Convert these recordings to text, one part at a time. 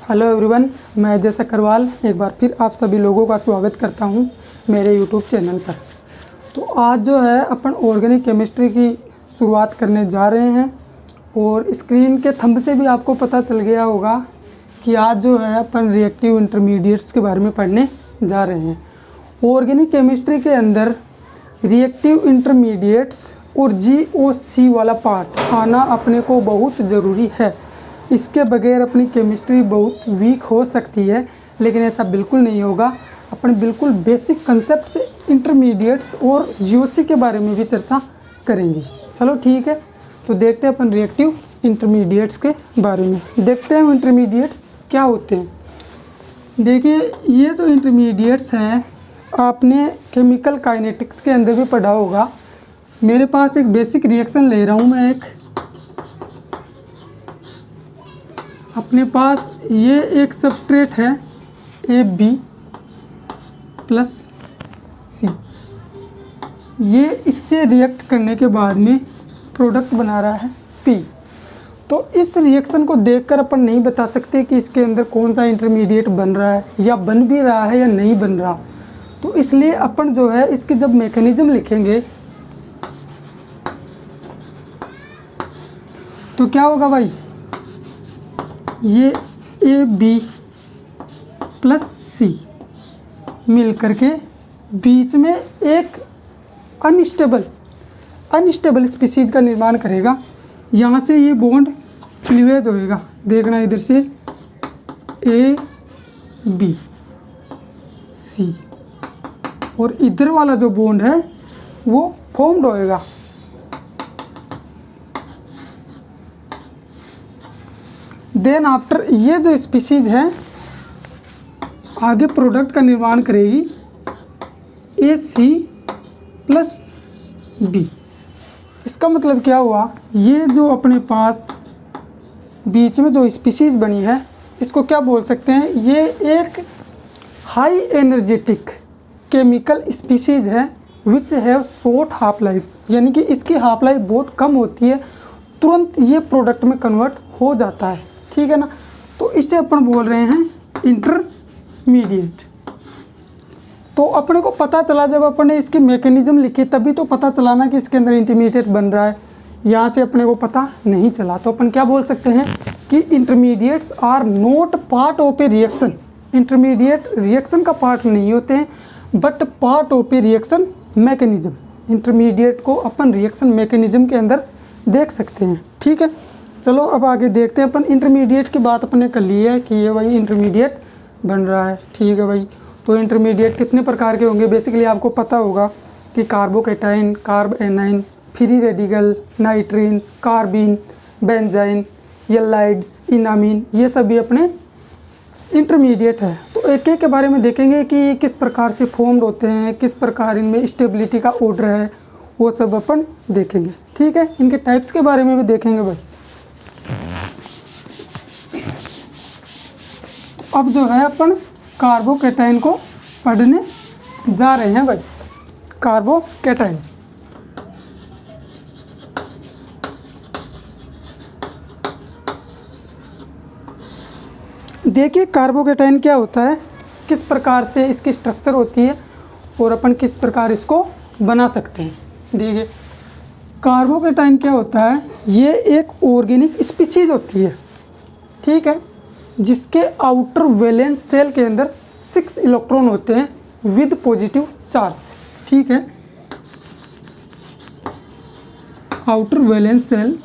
Hello everyone, मैं अजय सक्करवाल एक बार फिर आप सभी लोगों का स्वागत करता हूं मेरे यूट्यूब चैनल पर। तो आज जो है अपन ऑर्गेनिक केमिस्ट्री की शुरुआत करने जा रहे हैं और स्क्रीन के थंब से भी आपको पता चल गया होगा कि आज जो है अपन रिएक्टिव इंटरमीडिएट्स के बारे में पढ़ने जा रहे हैं। ऑर्गेनिक केमिस्ट्री के अंदर रिएक्टिव इंटरमीडिएट्स और GOC वाला पार्ट आना अपने को बहुत ज़रूरी है। इसके बगैर अपनी केमिस्ट्री बहुत वीक हो सकती है, लेकिन ऐसा बिल्कुल नहीं होगा। अपन बिल्कुल बेसिक कंसेप्ट से इंटरमीडिएट्स और GOC के बारे में भी चर्चा करेंगे। चलो ठीक है, तो देखते हैं अपन रिएक्टिव इंटरमीडिएट्स के बारे में। देखते हैं इंटरमीडिएट्स क्या होते हैं। देखिए, ये जो इंटरमीडिएट्स हैं आपने केमिकल काइनेटिक्स के अंदर भी पढ़ा होगा। मेरे पास एक बेसिक रिएक्शन ले रहा हूँ मैं एक। अपने पास ये एक सबस्ट्रेट है AB + C। ये इससे रिएक्ट करने के बाद में प्रोडक्ट बना रहा है P। तो इस रिएक्शन को देखकर अपन नहीं बता सकते कि इसके अंदर कौन सा इंटरमीडिएट बन रहा है या बन भी रहा है या नहीं बन रहा। तो इसलिए अपन जो है इसकी जब मैकेनिज्म लिखेंगे तो क्या होगा भाई, ये AB + C मिल करके बीच में एक अनस्टेबल स्पीसीज का निर्माण करेगा। यहाँ से ये बॉन्ड क्लीवेज होएगा, देखना इधर से AB C, और इधर वाला जो बॉन्ड है वो फॉर्म्ड होएगा। देन आफ्टर ये जो स्पीसीज है आगे प्रोडक्ट का निर्माण करेगी AC + B। इसका मतलब क्या हुआ, ये जो अपने पास बीच में जो स्पीसीज बनी है इसको क्या बोल सकते हैं, ये एक हाई एनर्जेटिक केमिकल स्पीसीज है which have short half life, यानी कि इसकी हाफ लाइफ बहुत कम होती है, तुरंत ये प्रोडक्ट में कन्वर्ट हो जाता है। ठीक है ना, तो इससे अपन बोल रहे हैं इंटरमीडिएट। तो अपने को पता चला, जब अपन ने इसकी मैकेनिज्म लिखी तभी तो पता चला ना कि इसके अंदर इंटरमीडिएट बन रहा है। यहाँ से अपने को पता नहीं चला, तो अपन क्या बोल सकते हैं कि intermediates are not part of a reaction. Intermediate reaction का पार्ट नहीं होते हैं, but part of a reaction mechanism. Intermediate को अपन रिएक्शन मैकेनिज्म के अंदर देख सकते हैं। ठीक है, चलो अब आगे देखते हैं। अपन इंटरमीडिएट की बात अपने कर ली है कि ये भाई इंटरमीडिएट बन रहा है। ठीक है भाई, तो इंटरमीडिएट कितने प्रकार के होंगे बेसिकली आपको पता होगा कि carbocation, carbanion, free radical, nitrene, carbene, benzyne, ylides, enamine, ये सभी अपने इंटरमीडिएट है। तो एक एक के बारे में देखेंगे कि किस प्रकार से फॉर्म्ड होते हैं, किस प्रकार इनमें स्टेबिलिटी का ऑर्डर है, वो सब अपन देखेंगे। ठीक है, इनके टाइप्स के बारे में भी देखेंगे भाई। अब जो है अपन कार्बोकेटाइन को पढ़ने जा रहे हैं भाई। कार्बोकेटाइन, देखिए कार्बोकेटाइन क्या होता है, किस प्रकार से इसकी स्ट्रक्चर होती है और अपन किस प्रकार इसको बना सकते हैं। देखिए कार्बोकेटाइन क्या होता है, ये एक ऑर्गेनिक स्पीसीज होती है। ठीक है, जिसके आउटर वैलेंस सेल के अंदर 6 इलेक्ट्रॉन होते हैं विद पॉजिटिव चार्ज। ठीक है, outer valence shell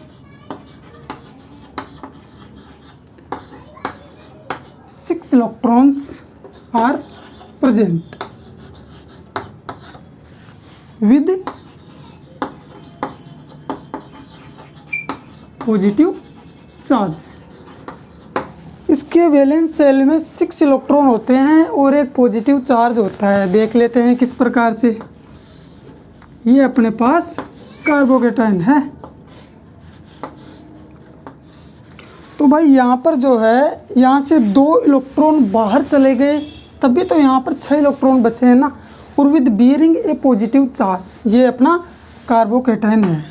6 electrons are present with positive charge. इसके वैलेंस सेल में 6 इलेक्ट्रॉन होते हैं और एक पॉजिटिव चार्ज होता है। देख लेते हैं किस प्रकार से। ये अपने पास कार्बोकेटाइन है। तो भाई यहाँ पर जो है, यहाँ से 2 इलेक्ट्रॉन बाहर चले गए तभी तो यहाँ पर 6 इलेक्ट्रॉन बचे हैं ना, और with bearing A positive charge, ये अपना कार्बोकेटाइन है।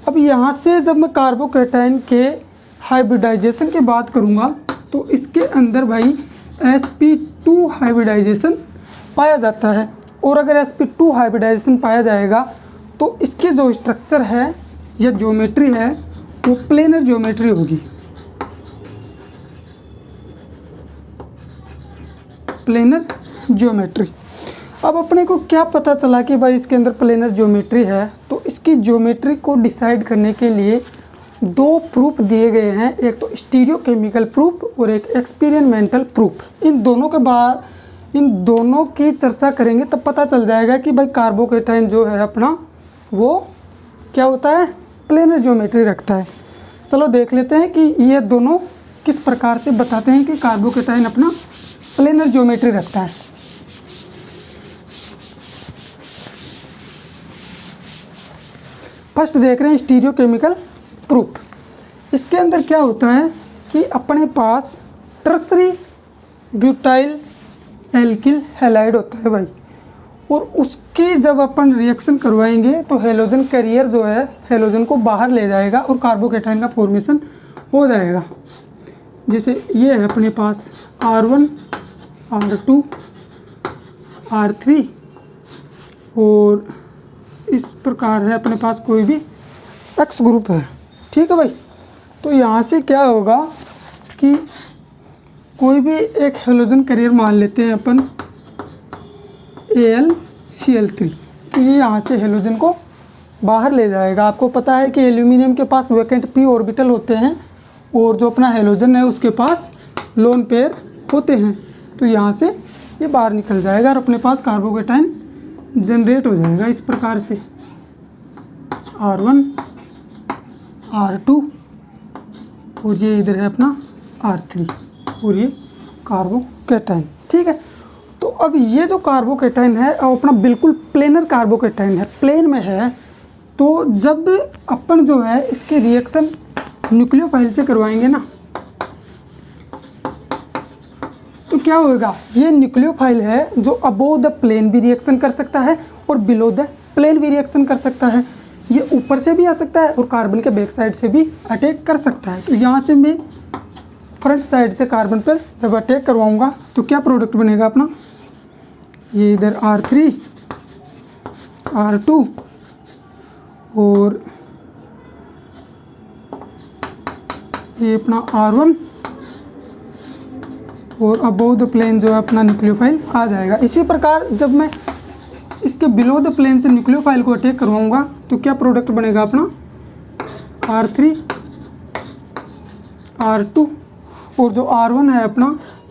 अब यहाँ से जब मैं कार्बोकैटायन के हाइब्रिडाइजेशन की बात करूँगा तो इसके अंदर भाई sp2 हाइब्रिडाइजेशन पाया जाता है। और अगर sp2 हाइब्रिडाइजेशन पाया जाएगा तो इसके जो स्ट्रक्चर है या ज्योमेट्री है वो प्लेनर ज्योमेट्री होगी। Planar geometry. अब अपने को क्या पता चला कि भाई इसके अंदर प्लेनर ज्योमेट्री है, तो इसकी ज्योमेट्री को डिसाइड करने के लिए दो प्रूफ दिए गए हैं, एक तो स्टीरियोकेमिकल प्रूफ और एक एक्सपेरिमेंटल प्रूफ। इन दोनों की चर्चा करेंगे तब पता चल जाएगा कि भाई कार्बोकैटायन जो है अपना वो क्या होता है, प्लेनर ज्योमेट्री रखता है। चलो देख लेते हैं कि ये दोनों किस प्रकार से बताते हैं कि कार्बोकैटायन अपना प्लेनर ज्योमेट्री रखता है। फर्स्ट देख रहे हैं स्टीरियोकेमिकल प्रूफ। इसके अंदर क्या होता है कि अपने पास टर्सरी ब्यूटाइल एल्किल हैलाइड होता है भाई, और उसकी जब अपन रिएक्शन करवाएंगे तो हेलोजन कैरियर जो है हेलोजन को बाहर ले जाएगा और कार्बोकैटायन का फॉर्मेशन हो जाएगा। जैसे ये है अपने पास R1 R2 R3 और इस प्रकार है अपने पास कोई भी X ग्रुप है, ठीक है भाई। तो यहाँ से क्या होगा कि कोई भी एक हेलोजन कैरियर मान लेते हैं अपन AlCl3, तो ये यहाँ से हेलोजन को बाहर ले जाएगा। आपको पता है कि एल्यूमिनियम के पास वैकेंट p ऑर्बिटल होते हैं और जो अपना हेलोजन है उसके पास लोन पेयर होते हैं, तो यहाँ से ये बाहर निकल जाएगा और अपने पास कार्बोकैटायन जनरेट हो जाएगा इस प्रकार से R1 R2 और ये इधर है अपना R3 और ये कार्बोकैटायन, ठीक है। तो अब ये जो कार्बोकैटायन है वो अपना बिल्कुल प्लेनर कार्बोकैटायन है, प्लेन में है। तो जब अपन जो है इसके रिएक्शन न्यूक्लियोफाइल से करवाएंगे ना तो क्या होगा, ये न्यूक्लियोफाइल है जो अबोव द प्लेन भी रिएक्शन कर सकता है और बिलो द प्लेन भी रिएक्शन कर सकता है। ये ऊपर से भी आ सकता है और कार्बन के बैक साइड से भी अटैक कर सकता है। तो यहाँ से मैं फ्रंट साइड से कार्बन पर जब अटैक करवाऊँगा तो क्या प्रोडक्ट बनेगा अपना, ये इधर R3 R2 और ये अपना R1 और अबोव द प्लेन जो है अपना न्यूक्लियोफाइल आ जाएगा। इसी प्रकार जब मैं इसके बिलो द प्लेन से न्यूक्लियोफाइल को अटैक करवाऊंगा तो क्या प्रोडक्ट बनेगा अपना R3 R2 और जो R1 है अपना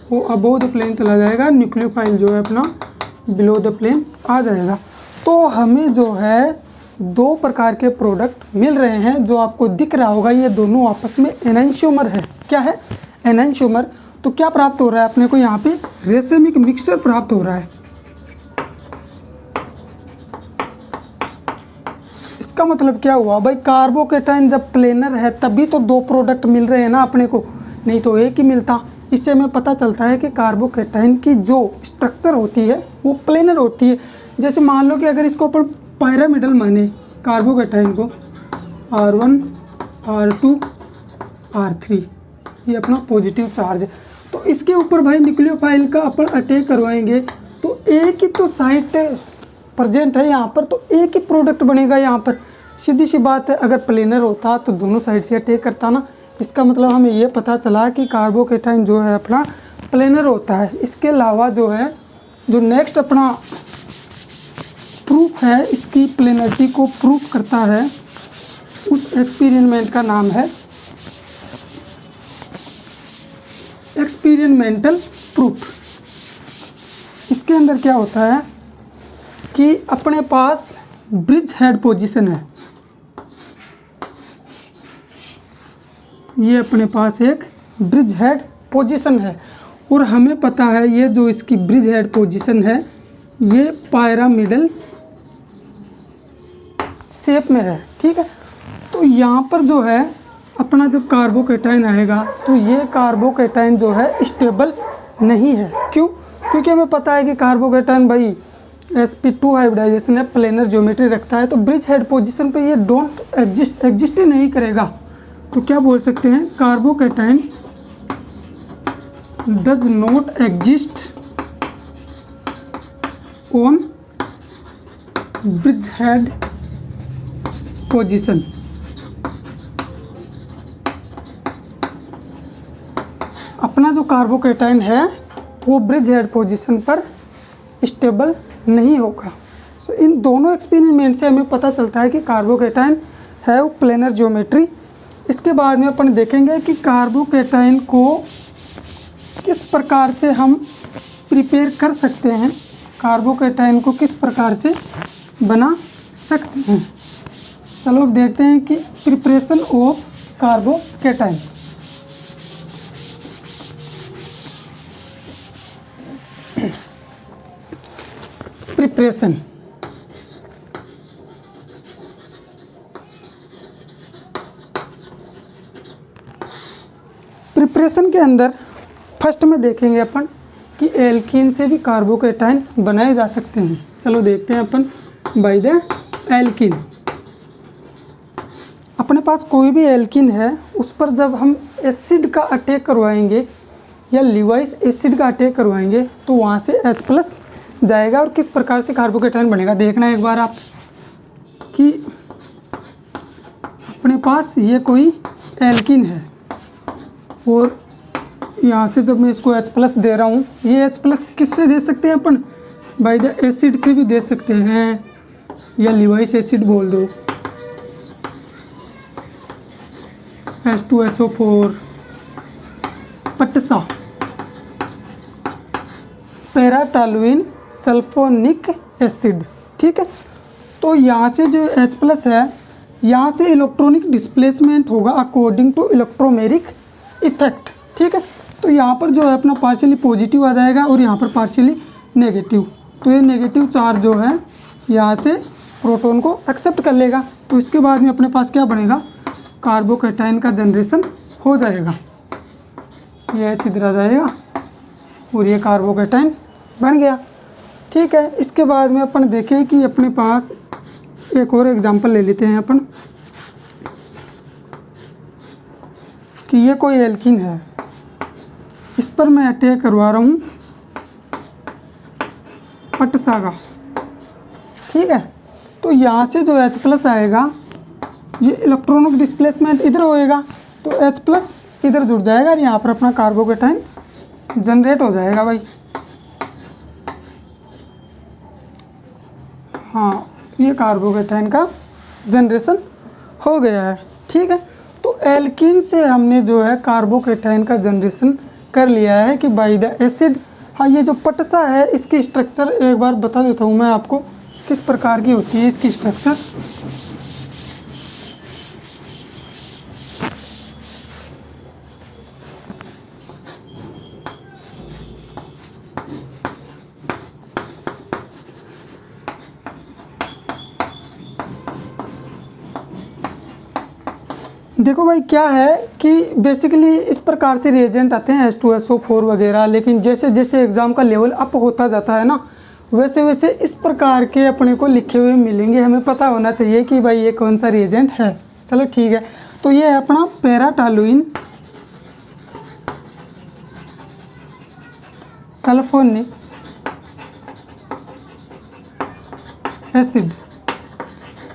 वो अबोव द प्लेन चला जाएगा, न्यूक्लियोफाइल जो है अपना बिलो द प्लेन आ जाएगा। तो हमें जो है दो प्रकार के प्रोडक्ट मिल रहे हैं, जो आपको दिख रहा होगा ये दोनों आपस में एनाइंशियोमर है। क्या है, एनाइंशियोमर। तो क्या प्राप्त हो रहा है अपने को, यहाँ पे रेसेमिक मिक्सचर प्राप्त हो रहा है। इसका मतलब क्या हुआ भाई, कार्बोकैटायन जब प्लेनर है तभी तो दो प्रोडक्ट मिल रहे हैं ना अपने को, नहीं तो एक ही मिलता। इससे हमें पता चलता है कि कार्बोकैटायन की जो स्ट्रक्चर होती है वो प्लेनर होती है। जैसे मान लो कि अगर इसको अपन पायरामिडल माने कार्बोकैटायन को R1 R2 R3, ये अपना पॉजिटिव चार्ज है, तो इसके ऊपर भाई न्यूक्लियोफाइल का अपन अटैक करवाएंगे तो एक ही तो साइट प्रेजेंट है यहाँ पर, तो एक ही प्रोडक्ट बनेगा यहाँ पर। सीधी सी बात है, अगर प्लेनर होता तो दोनों साइड से अटैक करता ना। इसका मतलब हमें ये पता चला कि कार्बोकैटायन जो है अपना प्लेनर होता है। इसके अलावा जो है जो नेक्स्ट अपना प्रूफ है, इसकी प्लेनरिटी को प्रूफ करता है, उस एक्सपेरिमेंट का नाम है एक्सपेरिमेंटल प्रूफ। इसके अंदर क्या होता है कि अपने पास ब्रिज हेड पोजीशन है, ये अपने पास एक ब्रिज हेड पोजीशन है और हमें पता है ये जो इसकी ब्रिज हेड पोजीशन है ये पायरामिडल शेप में है, ठीक है। तो यहाँ पर जो है अपना जब कार्बोकैटायन आएगा तो ये कार्बोकैटायन जो है स्टेबल नहीं है। क्यों? क्योंकि हमें पता है कि कार्बोकैटायन भाई sp2 हाइब्रिडाइजेशन है, प्लेनर ज्योमेट्री रखता है, तो ब्रिज हेड पोजीशन पे ये डोंट एग्जिस्ट ही नहीं करेगा। तो क्या बोल सकते हैं, carbocation does not exist on bridge head position. अपना जो कार्बोकैटायन है वो ब्रिज हेड पोजीशन पर स्टेबल नहीं होगा। सो इन दोनों एक्सपेरिमेंट से हमें पता चलता है कि कार्बोकैटायन है वो प्लेनर ज्योमेट्री। इसके बाद में अपन देखेंगे कि कार्बोकैटायन को किस प्रकार से हम प्रिपेयर कर सकते हैं, कार्बोकैटायन को किस प्रकार से बना सकते हैं। चलो अब देखते हैं कि preparation of carbocation. Preparation, preparation के अंदर फर्स्ट में देखेंगे अपन कि एल्कीन से भी कार्बोकैटायन बनाए जा सकते हैं। चलो देखते हैं अपन बाय द एल्कीन। अपने पास कोई भी एल्कीन है, उस पर जब हम एसिड का अटैक करवाएंगे या लिवाइस एसिड का अटैक करवाएंगे तो वहाँ से H+ जाएगा और किस प्रकार से कार्बोकैटायन बनेगा। देखना एक बार आप कि अपने पास ये कोई एल्कीन है और यहाँ से जब मैं इसको H+ दे रहा हूँ, ये H+ किससे दे सकते हैं अपन, बाय द एसिड से भी दे सकते हैं या लिवाइस एसिड बोल दो, H2SO4, पटसा, पैराटोलुइन सल्फोनिक एसिड। ठीक है, तो यहाँ से जो H+ है, यहाँ से इलेक्ट्रॉनिक डिस्प्लेसमेंट होगा अकॉर्डिंग टू इलेक्ट्रोमेरिक इफेक्ट। ठीक है, तो यहाँ पर जो है अपना पार्शियली पॉजिटिव आ जाएगा और यहाँ पर पार्शियली नेगेटिव। तो ये नेगेटिव चार्ज जो है यहाँ से प्रोटॉन को एक्सेप्ट कर लेगा। तो इसके बाद में अपने पास क्या बनेगा, कार्बोकैटायन का जनरेशन हो जाएगा। ये H इधर आ जाएगा और ये कार्बोकैटायन बन गया। ठीक है, इसके बाद में अपन देखें कि अपने पास एक और एग्जांपल ले लेते हैं अपन कि ये कोई एल्कीन है, इस पर मैं अटैक करवा रहा हूँ पटसा का। ठीक है, तो यहाँ से जो H+ आएगा, ये इलेक्ट्रॉनिक डिस्प्लेसमेंट इधर होएगा तो H+ इधर जुड़ जाएगा और यहाँ पर अपना कार्बोकैटायन जनरेट हो जाएगा भाई। हाँ, ये कार्बोकैटायन का जनरेशन हो गया है। ठीक है, तो एल्कीन से हमने जो है कार्बोकैटायन का जनरेशन कर लिया है कि बाय द एसिड। हाँ, ये जो पटसा है इसकी स्ट्रक्चर एक बार बता देता हूँ मैं आपको किस प्रकार की होती है इसकी स्ट्रक्चर। देखो भाई क्या है कि बेसिकली इस प्रकार से रिएजेंट आते हैं H2SO4 वगैरह, लेकिन जैसे जैसे एग्ज़ाम का लेवल अप होता जाता है ना, वैसे वैसे इस प्रकार के अपने को लिखे हुए मिलेंगे। हमें पता होना चाहिए कि भाई ये कौन सा रिएजेंट है। चलो ठीक है, तो ये है अपना पैराटोलुइन सल्फोनिक एसिड,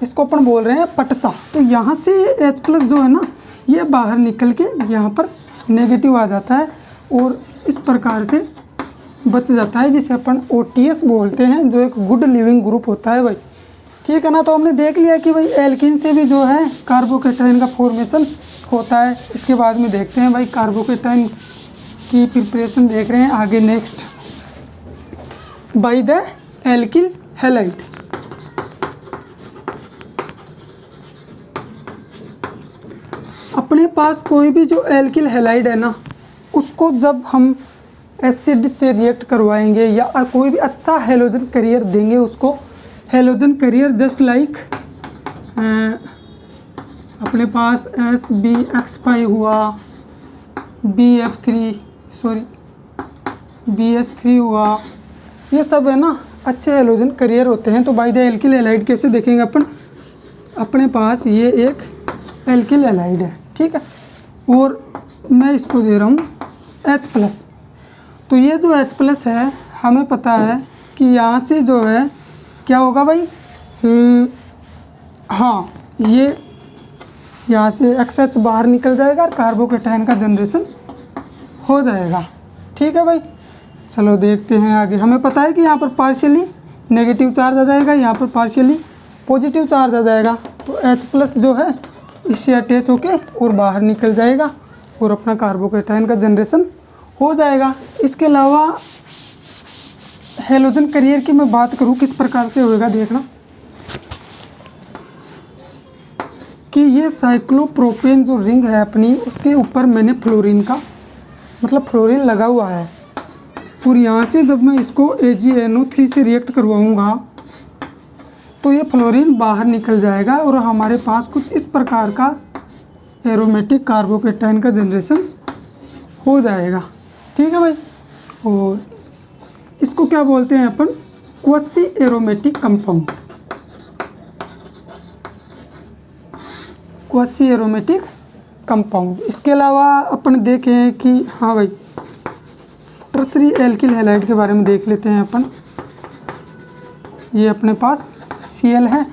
इसको अपन बोल रहे हैं पटसा। तो यहाँ से H+ जो है ना, ये बाहर निकल के यहाँ पर नेगेटिव आ जाता है और इस प्रकार से बच जाता है, जिसे अपन OTS बोलते हैं, जो एक गुड लिविंग ग्रुप होता है भाई। ठीक है ना, तो हमने देख लिया कि भाई एल्कीन से भी जो है कार्बोकैटायन का फॉर्मेशन होता है। इसके बाद में देखते हैं भाई कार्बोकैटायन की प्रिपरेशन देख रहे हैं आगे। Next, by the alkyl halide. अपने पास कोई भी जो एल्किल हैलाइड है ना, उसको जब हम एसिड से रिएक्ट करवाएंगे या कोई भी अच्छा हेलोजन करियर देंगे उसको, हेलोजन करियर जस्ट लाइक अपने पास SbX5 हुआ, BF3 BS3 हुआ, ये सब है ना अच्छे हेलोजन करियर होते हैं। तो बाय द एल्किल हैलाइड कैसे देखेंगे अपन, अपने पास ये एक एल्किल हैलाइड है, ठीक है, और मैं इसको दे रहा हूँ H+। तो ये जो H+ है हमें पता है कि यहाँ से जो है क्या होगा भाई, हाँ, ये यहाँ से XH बाहर निकल जाएगा और कार्बोकेटाइन का जनरेशन हो जाएगा, ठीक है भाई। चलो देखते हैं आगे। हमें पता है कि यहाँ पर पार्शियली नेगेटिव चार्ज आ जाएगा, यहाँ पर पार्शियली पॉजिटिव चार्ज आ जाएगा। तो H+ जो है इससे अटैच होके और बाहर निकल जाएगा और अपना कार्बोकेटाइन का जनरेशन हो जाएगा। इसके अलावा हेलोजन करियर की मैं बात करूँ किस प्रकार से होएगा, देखना कि ये साइक्लोप्रोपेन जो रिंग है अपनी, उसके ऊपर मैंने फ्लोरीन का मतलब फ्लोरीन लगा हुआ है, और यहाँ से जब मैं इसको AgNO3 से रिएक्ट करवाऊँगा तो ये फ्लोरीन बाहर निकल जाएगा और हमारे पास कुछ इस प्रकार का एरोमेटिक कार्बोकेटाइन का जनरेशन हो जाएगा, ठीक है भाई। और इसको क्या बोलते हैं अपन, quasi aromatic compound, quasi aromatic compound. इसके अलावा अपन देखें कि हाँ भाई, टर्सरी एल्किल हैलाइड के बारे में देख लेते हैं अपन। ये अपने पास Cl है,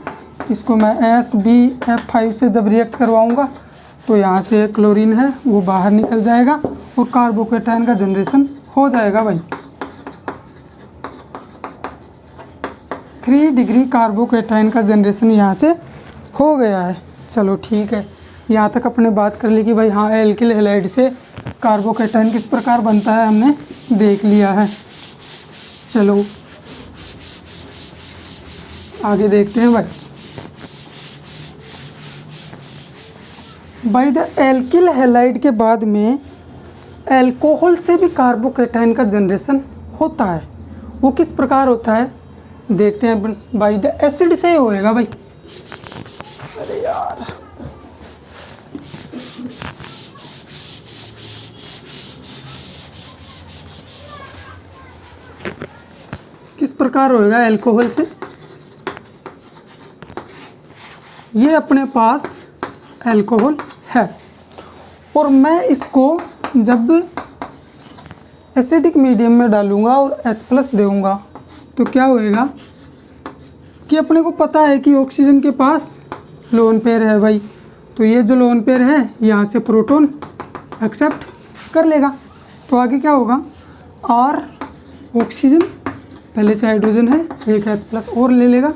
इसको मैं SbF5 से जब रिएक्ट करवाऊँगा तो यहाँ से क्लोरीन है वो बाहर निकल जाएगा और कार्बोकेटाइन का जनरेशन हो जाएगा भाई। 3 डिग्री कार्बोकेटाइन का जनरेशन यहाँ से हो गया है। चलो ठीक है, यहाँ तक अपने बात कर ली कि भाई हाँ, एल्किल हैलाइड से कार्बोकेटाइन किस प्रकार बनता है हमने देख लिया है। चलो आगे देखते हैं भाई। बाय द एल्किल हैलाइड के बाद में अल्कोहल से भी कार्बोकेटाइन का जनरेशन होता है। वो किस प्रकार होता है देखते हैं। बाय द एसिड से ही होएगा भाई। अरे यार, किस प्रकार होएगा अल्कोहल से, ये अपने पास अल्कोहल है और मैं इसको जब एसिडिक मीडियम में डालूंगा और H+ दूंगा तो क्या होएगा कि अपने को पता है कि ऑक्सीजन के पास लोन पेयर है भाई, तो ये जो लोन पेयर है यहाँ से प्रोटॉन एक्सेप्ट कर लेगा। तो आगे क्या होगा, और ऑक्सीजन पहले से हाइड्रोजन है, एक H+ और ले लेगा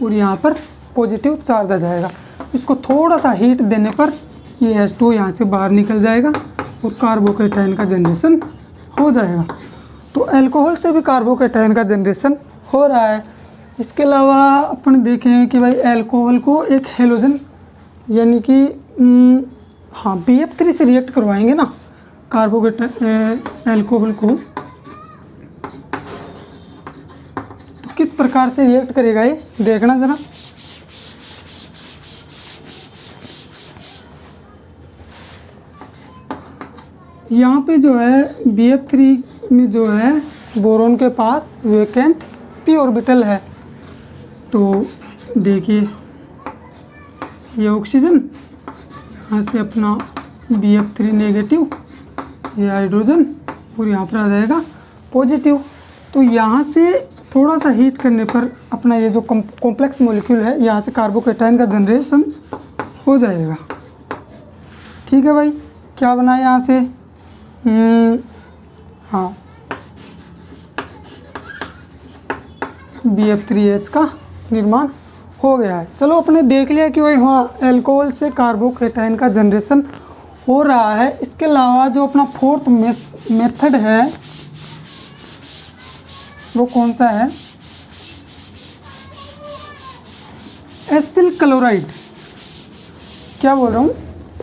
और यहाँ पर पॉजिटिव चार्ज आ जाएगा। इसको थोड़ा सा हीट देने पर ये H2 यहाँ से बाहर निकल जाएगा और कार्बोकेटाइन का जनरेशन हो जाएगा। तो अल्कोहल से भी कार्बोकेटाइन का जनरेशन हो रहा है। इसके अलावा अपन देखें कि भाई अल्कोहल को एक हेलोजन यानी कि हाँ BF3 से रिएक्ट करवाएंगे ना कार्बोकेटाइन अल्कोहल को, तो किस प्रकार से रिएक्ट करेगा ये देखना ज़रा। यहाँ पे जो है BF3 में जो है बोरोन के पास वेकेंट p ऑर्बिटल है। तो देखिए ये ऑक्सीजन, यहाँ से अपना BF3 नेगेटिव, ये हाइड्रोजन और यहाँ पर आ जाएगा पॉजिटिव। तो यहाँ से थोड़ा सा हीट करने पर अपना ये जो कॉम्प्लेक्स मॉलिक्यूल है यहाँ से कार्बोकेटाइन का जनरेशन हो जाएगा। ठीक है भाई, क्या बना यहाँ से, हाँ BF3H का निर्माण हो गया है। चलो अपने देख लिया कि भाई हाँ अल्कोहल से कार्बोकेटाइन का जनरेशन हो रहा है। इसके अलावा जो अपना फोर्थ मेथड है वो कौन सा है, एसिल क्लोराइड। क्या बोल रहा हूँ,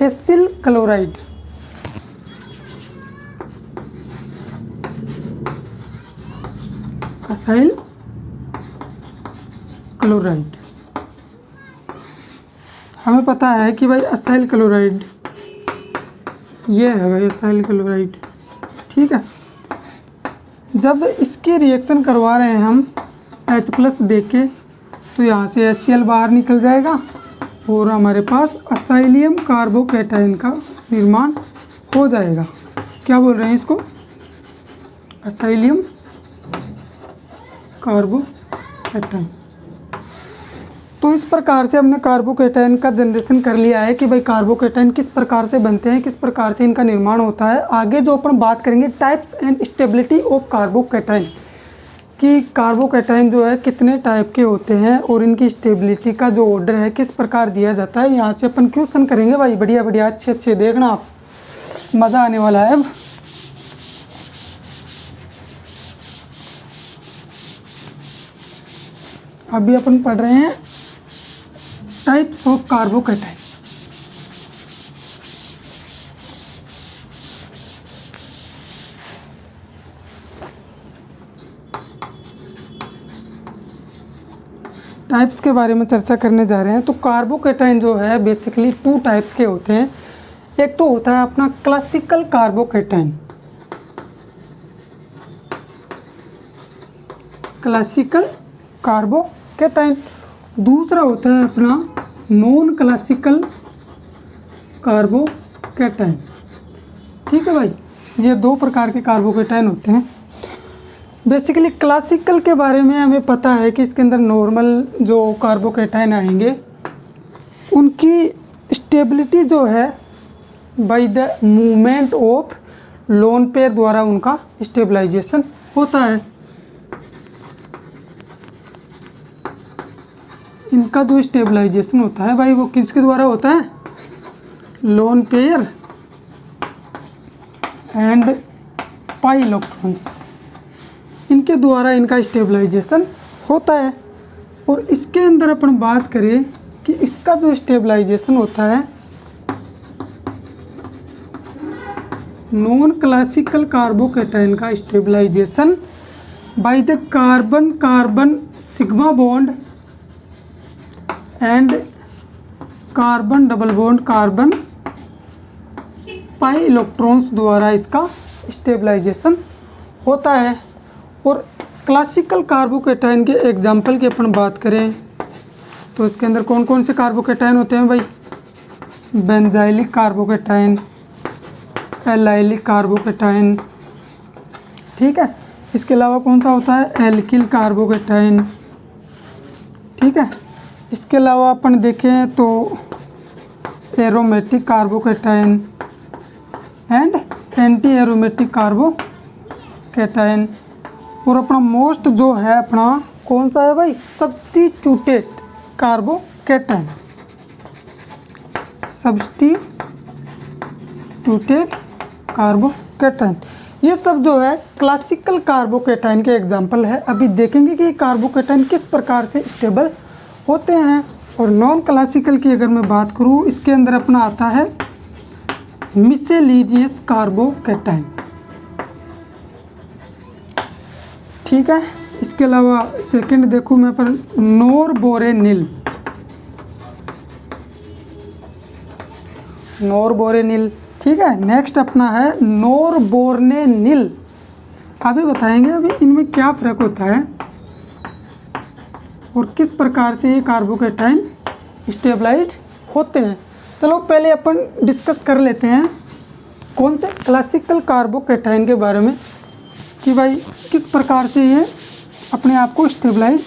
एसिल क्लोराइड। असाइल क्लोराइड, हमें पता है कि भाई असाइल क्लोराइड ये है भाई असाइल क्लोराइड। ठीक है, जब इसकी रिएक्शन करवा रहे हैं हम H+ दे के, तो यहाँ से HCl बाहर निकल जाएगा और हमारे पास असाइलियम कार्बोकैटायन का निर्माण हो जाएगा। क्या बोल रहे हैं इसको? असाइलियम कार्बोकैटायन। तो इस प्रकार से हमने कार्बोकैटायन का जनरेशन कर लिया है कि भाई कार्बोकैटायन किस प्रकार से बनते हैं, किस प्रकार से इनका निर्माण होता है। आगे जो अपन बात करेंगे types and stability of carbocation, कि कार्बोकैटायन जो है कितने टाइप के होते हैं और इनकी स्टेबिलिटी का जो ऑर्डर है किस प्रकार दिया जाता है। यहाँ से अपन क्वेश्चन करेंगे भाई, बढ़िया बढ़िया अच्छे अच्छे, देखना आप, मज़ा आने वाला है। अब अभी अपन पढ़ रहे हैं टाइप्स ऑफ कार्बोकैटायन। टाइप्स के बारे में चर्चा करने जा रहे हैं। तो कार्बोकैटायन जो है बेसिकली 2 टाइप्स के होते हैं। एक तो होता है अपना क्लासिकल कार्बोकैटायन, क्लासिकल कार्बोकैटायन। दूसरा होता है अपना नॉन क्लासिकल कार्बोकैटायन। ठीक है भाई, ये 2 प्रकार के कार्बोकैटायन होते हैं। बेसिकली क्लासिकल के बारे में हमें पता है कि इसके अंदर नॉर्मल जो कार्बोकैटायन आएंगे उनकी स्टेबिलिटी जो है by the movement of lone pair द्वारा उनका स्टेबलाइजेशन होता है। इनका जो स्टेबलाइजेशन होता है भाई वो किसके द्वारा होता है? Lone pair and pi electrons, इनके द्वारा इनका स्टेबलाइजेशन होता है। और इसके अंदर अपन बात करें कि इसका जो स्टेबलाइजेशन होता है, नॉन क्लासिकल कार्बोकैटायन का stabilization by the carbon carbon sigma bond and carbon double bond carbon pi electrons द्वारा इसका स्टेबलाइजेशन होता है। और क्लासिकल कार्बोकैटायन के एग्जाम्पल की अपन बात करें तो इसके अंदर कौन कौन से कार्बोकैटायन होते हैं भाई? बेंजाइलिक कार्बोकैटायन, एलाइलिक कार्बोकैटायन, ठीक है। इसके अलावा कौन सा होता है? एल्किल कार्बोकैटायन, ठीक है। इसके अलावा अपन देखें तो aromatic carbocation and anti aromatic carbocation. और अपना मोस्ट जो है अपना कौन सा है भाई? Substituted carbocation, substituted carbocation. ये सब जो है क्लासिकल कार्बोकैटायन के एग्जाम्पल है। अभी देखेंगे कि कार्बोकैटायन किस प्रकार से स्टेबल होते हैं। और नॉन क्लासिकल की अगर मैं बात करूँ, इसके अंदर अपना आता है मिसेलिनियस कार्बोकैटायन, ठीक है। इसके अलावा सेकंड देखूँ मैं पर नोरबोरेनिल, नोरबोरेनिल, ठीक है। नेक्स्ट अपना है नोरबोर्नेनिल। अभी बताएंगे अभी इनमें क्या फ़र्क होता है और किस प्रकार से ये कार्बोकैटायन स्टेबलाइज होते हैं। चलो पहले अपन डिस्कस कर लेते हैं कौन से क्लासिकल कार्बोकैटायन के बारे में, कि भाई किस प्रकार से ये अपने आप को स्टेबलाइज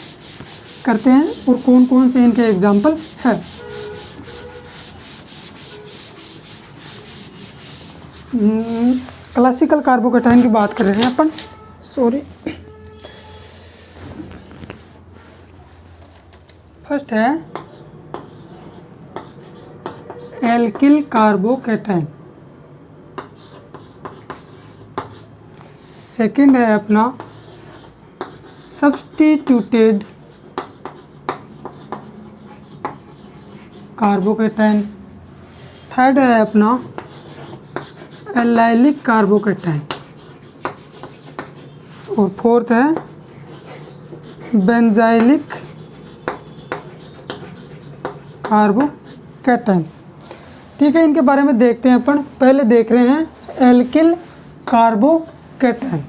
करते हैं और कौन कौन से इनके एग्जाम्पल है। क्लासिकल कार्बोकैटायन की बात कर रहे हैं अपन, सॉरी। फर्स्ट है एल्किल कार्बोकैटायन, सेकंड है अपना सब्स्टिट्यूटेड कार्बोकैटायन, थर्ड है अपना एलाइलिक कार्बोकैटायन और फोर्थ है बेंजाइलिक कार्बोकैटायन, ठीक है। इनके बारे में देखते हैं अपन। पहले देख रहे हैं एल्किल कार्बोकैटायन।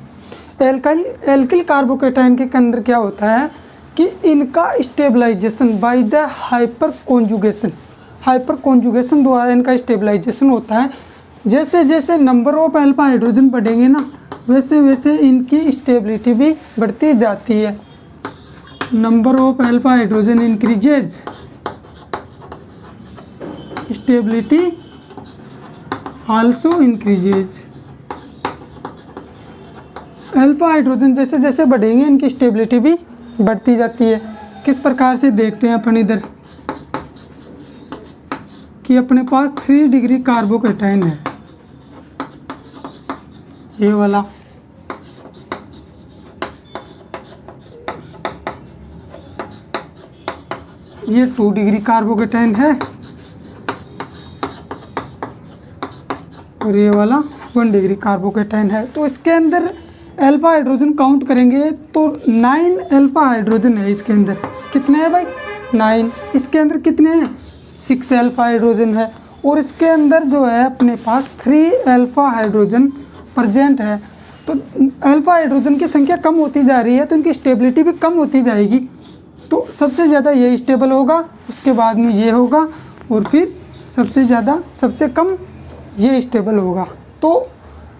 एल्किल कार्बोकैटायन के अंदर क्या होता है कि इनका stabilization by the hyperconjugation द्वारा इनका स्टेबलाइजेशन होता है। जैसे जैसे नंबर ऑफ अल्फा हाइड्रोजन बढ़ेंगे ना, वैसे वैसे इनकी स्टेबिलिटी भी बढ़ती जाती है। Number of alpha hydrogen increases, stability also increases. Alpha hydrogen जैसे जैसे बढ़ेंगे इनकी स्टेबिलिटी भी बढ़ती जाती है। किस प्रकार से देखते हैं अपन इधर कि अपने पास 3 डिग्री कार्बोकेटाइन है, ये वाला, ये 2 डिग्री कार्बोकेटाइन है और ये वाला 1 डिग्री कार्बोकेटाइन है। तो इसके अंदर अल्फा हाइड्रोजन काउंट करेंगे तो 9 अल्फा हाइड्रोजन है इसके अंदर। कितने हैं भाई? 9। इसके अंदर कितने हैं? 6 अल्फा हाइड्रोजन है। और इसके अंदर जो है अपने पास 3 अल्फा हाइड्रोजन प्रेजेंट है। तो अल्फा हाइड्रोजन की संख्या कम होती जा रही है तो इनकी स्टेबिलिटी भी कम होती जाएगी। तो सबसे ज़्यादा ये स्टेबल होगा, उसके बाद में ये होगा और फिर सबसे कम ये स्टेबल होगा। तो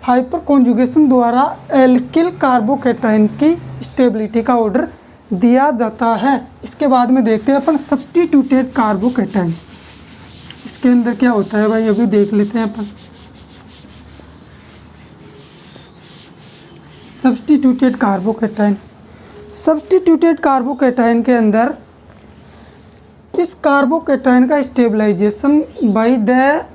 हाइपर कॉन्जुगेशन द्वारा एल्किल कार्बोकेटाइन की स्टेबिलिटी का ऑर्डर दिया जाता है। इसके बाद में देखते हैं अपन सब्स्टिट्यूटेड कार्बोकेटाइन। इसके अंदर क्या होता है भाई, अभी देख लेते हैं अपन। सब्स्टिट्यूटेड कार्बोकेटाइन के अंदर इस कार्बोकेटाइन का stabilization by the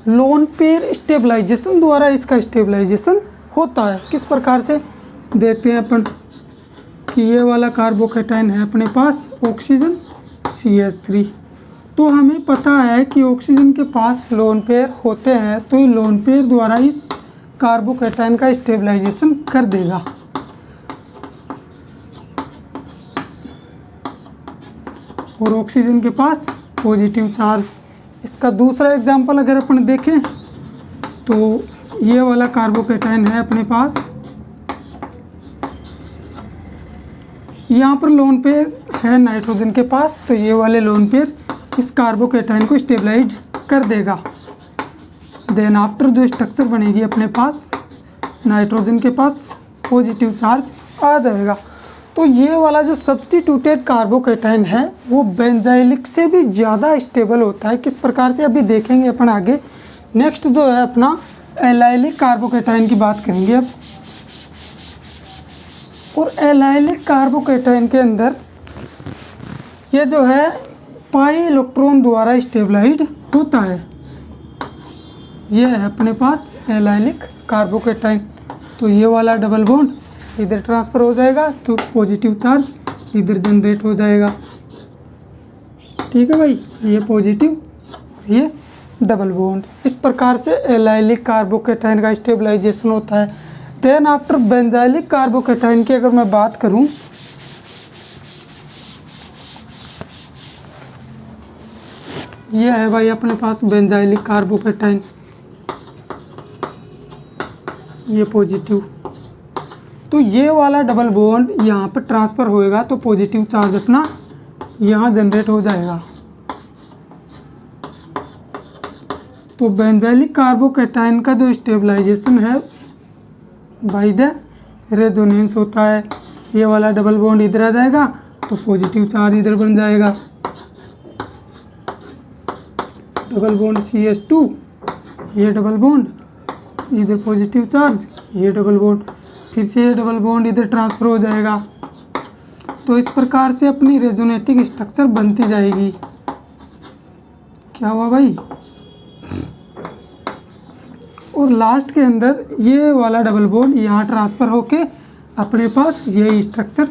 lone pair stabilization द्वारा इसका स्टेबलाइजेशन होता है। किस प्रकार से देखते हैं अपन कि ये वाला कार्बोकेटाइन है अपने पास ऑक्सीजन CH3। तो हमें पता है कि ऑक्सीजन के पास लोन पेयर होते हैं, तो ये लोन पेयर द्वारा इस कार्बोकेटाइन का स्टेबलाइजेशन कर देगा। और ऑक्सीजन के पास पॉजिटिव चार्ज। इसका दूसरा एग्जांपल अगर अपन देखें तो ये वाला कार्बोकेटाइन है अपने पास, यहाँ पर लोन पेयर है नाइट्रोजन के पास, तो ये वाले लोन पेयर इस कार्बोकेटाइन को स्टेबलाइज कर देगा। देन आफ्टर जो स्ट्रक्चर बनेगी अपने पास, नाइट्रोजन के पास पॉजिटिव चार्ज आ जाएगा। तो ये वाला जो सब्स्टिट्यूटेड कार्बोकेटाइन है वो बेंजाइलिक से भी ज़्यादा स्टेबल होता है। किस प्रकार से अभी देखेंगे अपन आगे। नेक्स्ट जो है अपना एलाइलिक कार्बोकेटाइन की बात करेंगे अब। और एलाइलिक कार्बोकेटाइन के अंदर ये जो है पाई इलेक्ट्रॉन द्वारा स्टेबलाइज्ड होता है। ये है अपने पास एलाइलिक कार्बोकेटाइन। तो ये वाला डबल बॉन्ड इधर ट्रांसफ़र हो जाएगा तो पॉजिटिव चार्ज इधर जनरेट हो जाएगा। ठीक है भाई, ये पॉजिटिव, ये डबल बॉन्ड। इस प्रकार से एलाइलिक कार्बोकेटाइन का स्टेबलाइजेशन होता है। देन आफ्टर बेंजाइलिक कार्बोकेटाइन की अगर मैं बात करूं, ये है भाई अपने पास बेंजाइलिक कार्बोकेटाइन, ये पॉजिटिव। तो ये वाला डबल बॉन्ड यहाँ पर ट्रांसफ़र होएगा तो पॉजिटिव चार्ज अपना यहाँ जनरेट हो जाएगा। तो बेंजाइलिक कार्बोकेटाइन का जो स्टेबलाइजेशन है बाय द रेजोनेंस होता है। ये वाला डबल बॉन्ड इधर आ जाएगा तो पॉजिटिव चार्ज इधर बन जाएगा। डबल बॉन्ड CH2, ये डबल बॉन्ड इधर पॉजिटिव चार्ज, ये डबल बॉन्ड, फिर से ये डबल बॉन्ड इधर ट्रांसफ़र हो जाएगा। तो इस प्रकार से अपनी रेजोनेटिंग स्ट्रक्चर बनती जाएगी। क्या हुआ भाई? और लास्ट के अंदर ये वाला डबल बॉन्ड यहाँ ट्रांसफ़र होके अपने पास ये स्ट्रक्चर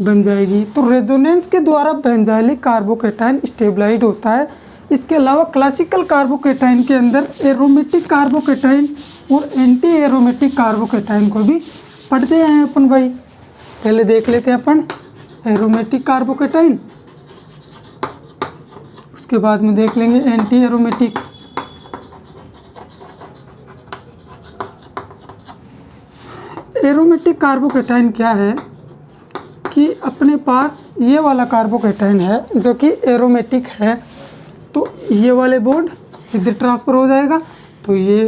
बन जाएगी। तो रेजोनेंस के द्वारा बेंजाइलिक कार्बोकेटाइन स्टेबलाइज्ड होता है। इसके अलावा क्लासिकल कार्बोकेटाइन के अंदर एरोमेटिक कार्बोकेटाइन और एंटी एरोमेटिक कार्बोकेटाइन को भी पढ़ते हैं अपन भाई। पहले देख लेते हैं अपन एरोमेटिक कार्बोकेटाइन, उसके बाद में देख लेंगे एंटी एरोमेटिक। एरोमेटिक कार्बोकेटाइन क्या है कि कि अपने पास ये वाला कार्बोकेटाइन है जो कि एरोमेटिक है, तो ये वाले बॉन्ड इधर ट्रांसफ़र हो जाएगा, तो ये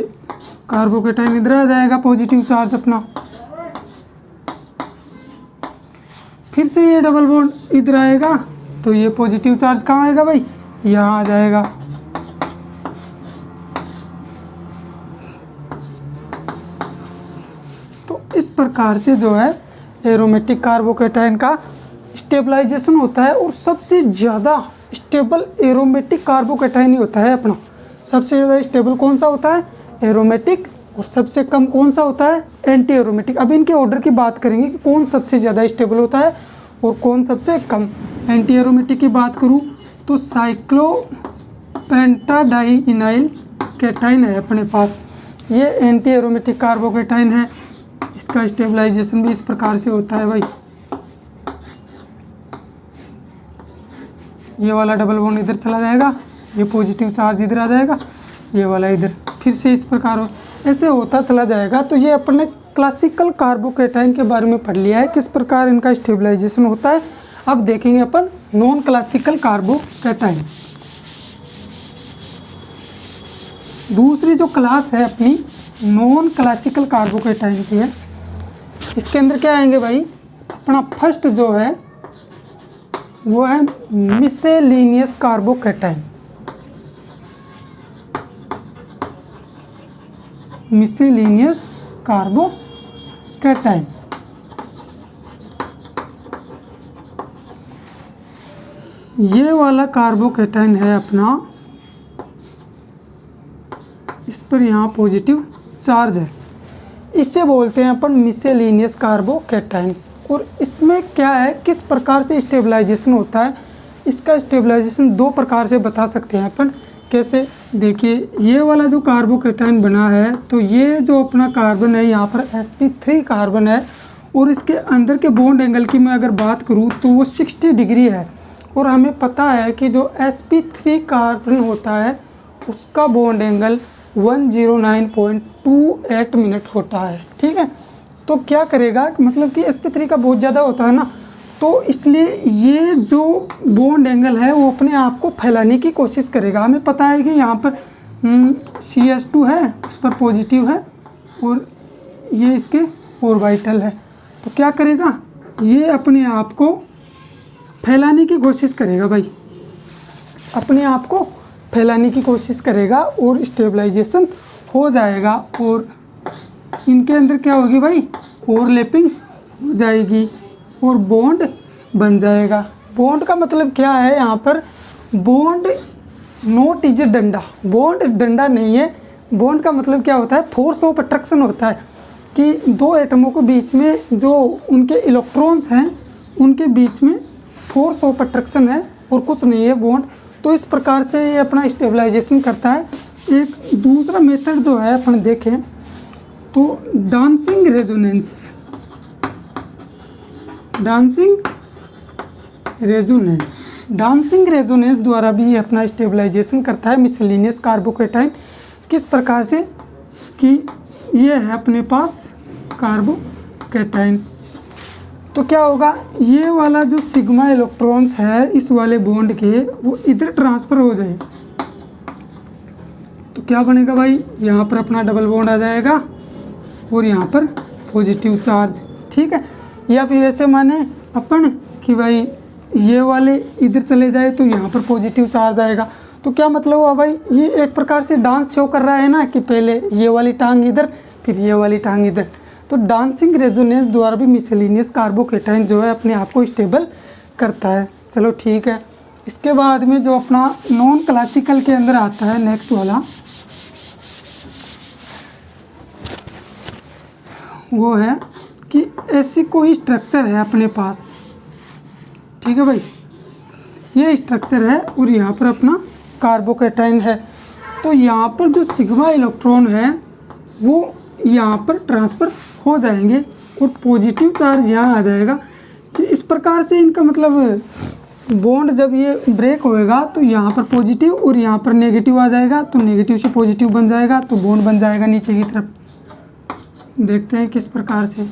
कार्बोकेटाइन इधर आ जाएगा पॉजिटिव चार्ज अपना। फिर से ये डबल बॉन्ड इधर आएगा, तो ये पॉजिटिव चार्ज कहाँ आएगा भाई, यहाँ आ जाएगा। तो इस प्रकार से जो है एरोमेटिक कार्बोकेटाइन का स्टेबलाइजेशन होता है। और सबसे ज़्यादा स्टेबल एरोमेटिक कार्बोकेटाइन ही होता है अपना। सबसे ज़्यादा स्टेबल कौन सा होता है, एरोमेटिक, और सबसे कम कौन सा होता है, एंटी एरोमेटिक। अब इनके ऑर्डर की बात करेंगे कि कौन सबसे ज़्यादा स्टेबल होता है और कौन सबसे कम। एंटी एरोमेटिक की बात करूँ तो साइक्लोपेंटाडाइइनाइल कैटाइन है अपने पास, ये एंटी एरोमेटिक कार्बोकेटाइन है। इसका स्टेबलाइजेशन भी इस प्रकार से होता है भाई, ये वाला डबल बॉन्ड इधर चला जाएगा, ये पॉजिटिव चार्ज इधर आ जाएगा, ये वाला इधर, फिर से इस प्रकार ऐसे होता चला जाएगा। तो ये अपने क्लासिकल कार्बोकेटाइन के बारे में पढ़ लिया है, किस प्रकार इनका स्टेबलाइजेशन होता है। अब देखेंगे अपन नॉन क्लासिकल कार्बोकेटाइन। दूसरी जो क्लास है अपनी नॉन क्लासिकल कार्बोकेटाइन की है, इसके अंदर क्या आएंगे भाई, अपना फर्स्ट जो है वो है मिसेलिनियस कार्बोकेटाइन। मिसेलिनियस कार्बोकेटाइन, ये वाला कार्बोकेटाइन है अपना, इस पर यहाँ पॉजिटिव चार्ज है, इसे बोलते हैं अपन मिसेलिनियस कार्बोकेटाइन। और इसमें क्या है, किस प्रकार से स्टेबलाइजेशन होता है, इसका स्टेबलाइजेशन दो प्रकार से बता सकते हैं अपन। कैसे, देखिए ये वाला जो कार्बोकेटाइन बना है, तो ये जो अपना कार्बन है यहाँ पर sp3 कार्बन है, और इसके अंदर के बॉन्ड एंगल की मैं अगर बात करूँ तो वो 60 डिग्री है। और हमें पता है कि जो sp3 कार्बन होता है उसका बॉन्ड एंगल 109.28 मिनट होता है, ठीक है। तो क्या करेगा, मतलब कि sp3 का बहुत ज़्यादा होता है ना, तो इसलिए ये जो बॉन्ड एंगल है वो अपने आप को फैलाने की कोशिश करेगा। हमें पता है कि यहाँ पर CH2 है, उस पर पॉजिटिव है, और ये इसके ऑर्बिटल है, तो क्या करेगा, ये अपने आप को फैलाने की कोशिश करेगा भाई, अपने आप को फैलाने की कोशिश करेगा और स्टेबलाइजेशन हो जाएगा। और इनके अंदर क्या होगी भाई, ओवरलैपिंग हो जाएगी और बॉन्ड बन जाएगा। बॉन्ड का मतलब क्या है, यहाँ पर बॉन्ड नॉट इज डंडा, बॉन्ड डंडा नहीं है। बॉन्ड का मतलब क्या होता है, फोर्स ऑफ अट्रैक्शन होता है, कि दो एटमों के बीच में जो उनके इलेक्ट्रॉन्स हैं उनके बीच में फोर्स ऑफ अट्रैक्शन है और कुछ नहीं है बॉन्ड। तो इस प्रकार से ये अपना स्टेबलाइजेशन करता है। एक दूसरा मेथड जो है अपन देखें तो डांसिंग रेजोनेंस, डांसिंग रेजोनेंस द्वारा भी ये अपना स्टेबलाइजेशन करता है मिसेलिनियस कार्बोकेटाइन। किस प्रकार से, कि ये है अपने पास कार्बोकेटाइन, तो क्या होगा, ये वाला जो सिग्मा इलेक्ट्रॉन्स है इस वाले बॉन्ड के, वो इधर ट्रांसफ़र हो जाए, तो क्या बनेगा भाई, यहाँ पर अपना डबल बॉन्ड आ जाएगा और यहाँ पर पॉजिटिव चार्ज, ठीक है। या फिर ऐसे माने अपन कि भाई ये वाले इधर चले जाए तो यहाँ पर पॉजिटिव चार्ज आएगा। तो क्या मतलब हुआ भाई, ये एक प्रकार से डांस शो कर रहा है ना, कि पहले ये वाली टांग इधर फिर ये वाली टांग इधर। तो डांसिंग रेजोनेंस द्वारा भी मिसेलिनियस कार्बोकेटाइन जो है अपने आप को स्टेबल करता है। चलो ठीक है। इसके बाद में जो अपना नॉन क्लासिकल के अंदर आता है नेक्स्ट वाला, वो है कि ऐसी कोई स्ट्रक्चर है अपने पास, ठीक है भाई, ये स्ट्रक्चर है और यहाँ पर अपना कार्बोकेटाइन है। तो यहाँ पर जो सिग्मा इलेक्ट्रॉन है वो यहाँ पर ट्रांसफ़र हो जाएंगे और पॉजिटिव चार्ज यहाँ आ जाएगा। कि इस प्रकार से इनका मतलब बॉन्ड जब ये ब्रेक होएगा तो यहाँ पर पॉजिटिव और यहाँ पर नेगेटिव आ जाएगा, तो नेगेटिव से पॉजिटिव बन जाएगा, तो बॉन्ड बन जाएगा नीचे की तरफ। देखते हैं किस प्रकार से।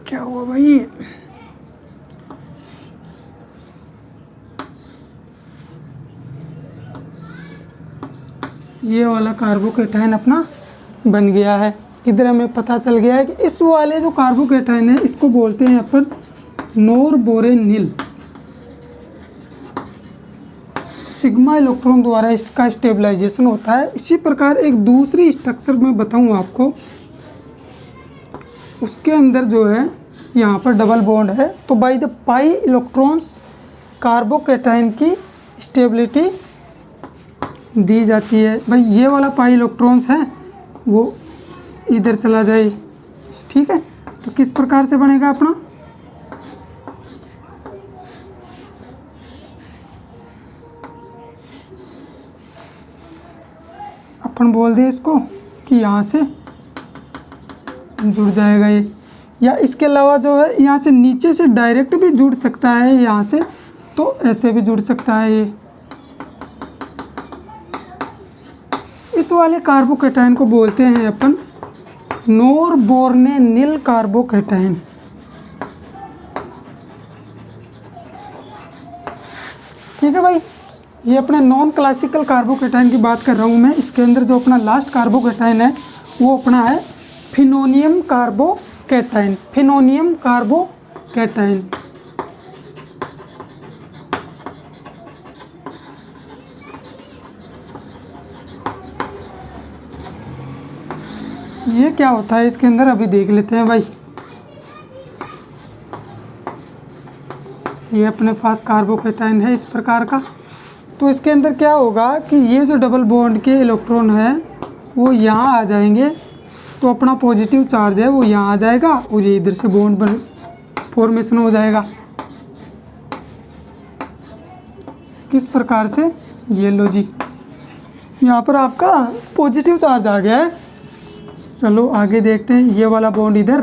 क्या हुआ भाई? ये वाला कार्बोकेटाइन अपना बन गया है। इधर हमें पता चल गया है कि इस वाले जो कार्बोकेटाइन है इसको बोलते हैं अपन नोरबोरेनिल। सिग्मा इलेक्ट्रॉन द्वारा इसका स्टेबलाइजेशन होता है। इसी प्रकार एक दूसरी स्ट्रक्चर मैं बताऊँ आपको, उसके अंदर जो है यहाँ पर डबल बॉन्ड है, तो by the pi electrons carbocation की स्टेबिलिटी दी जाती है। भाई ये वाला पाई इलेक्ट्रॉन्स है वो इधर चला जाए, ठीक है। तो किस प्रकार से बनेगा अपना, अपन बोल दें इसको कि यहाँ से जुड़ जाएगा ये, या इसके अलावा जो है यहाँ से नीचे से डायरेक्ट भी जुड़ सकता है यहाँ से, तो ऐसे भी जुड़ सकता है ये। इस वाले कार्बोकेटाइन को बोलते हैं अपन नोरबोरेनिल कार्बोकेटाइन। ठीक है भाई, ये अपने नॉन क्लासिकल कार्बोकेटाइन की बात कर रहा हूँ मैं। इसके अंदर जो अपना लास्ट कार्बोकेटाइन है वो अपना है फिनोनियम कार्बोकेटाइन। फिनोनियम कार्बोकेटाइन ये क्या होता है इसके अंदर अभी देख लेते हैं भाई। ये अपने पास कार्बोकेटाइन है इस प्रकार का, तो इसके अंदर क्या होगा कि ये जो डबल बॉन्ड के इलेक्ट्रॉन है वो यहाँ आ जाएंगे, तो अपना पॉजिटिव चार्ज है वो यहाँ आ जाएगा और ये इधर से बॉन्ड बन फॉर्मेशन हो जाएगा। किस प्रकार से, ये लो जी, यहाँ पर आपका पॉजिटिव चार्ज आ गया है। चलो आगे देखते हैं, ये वाला बॉन्ड इधर,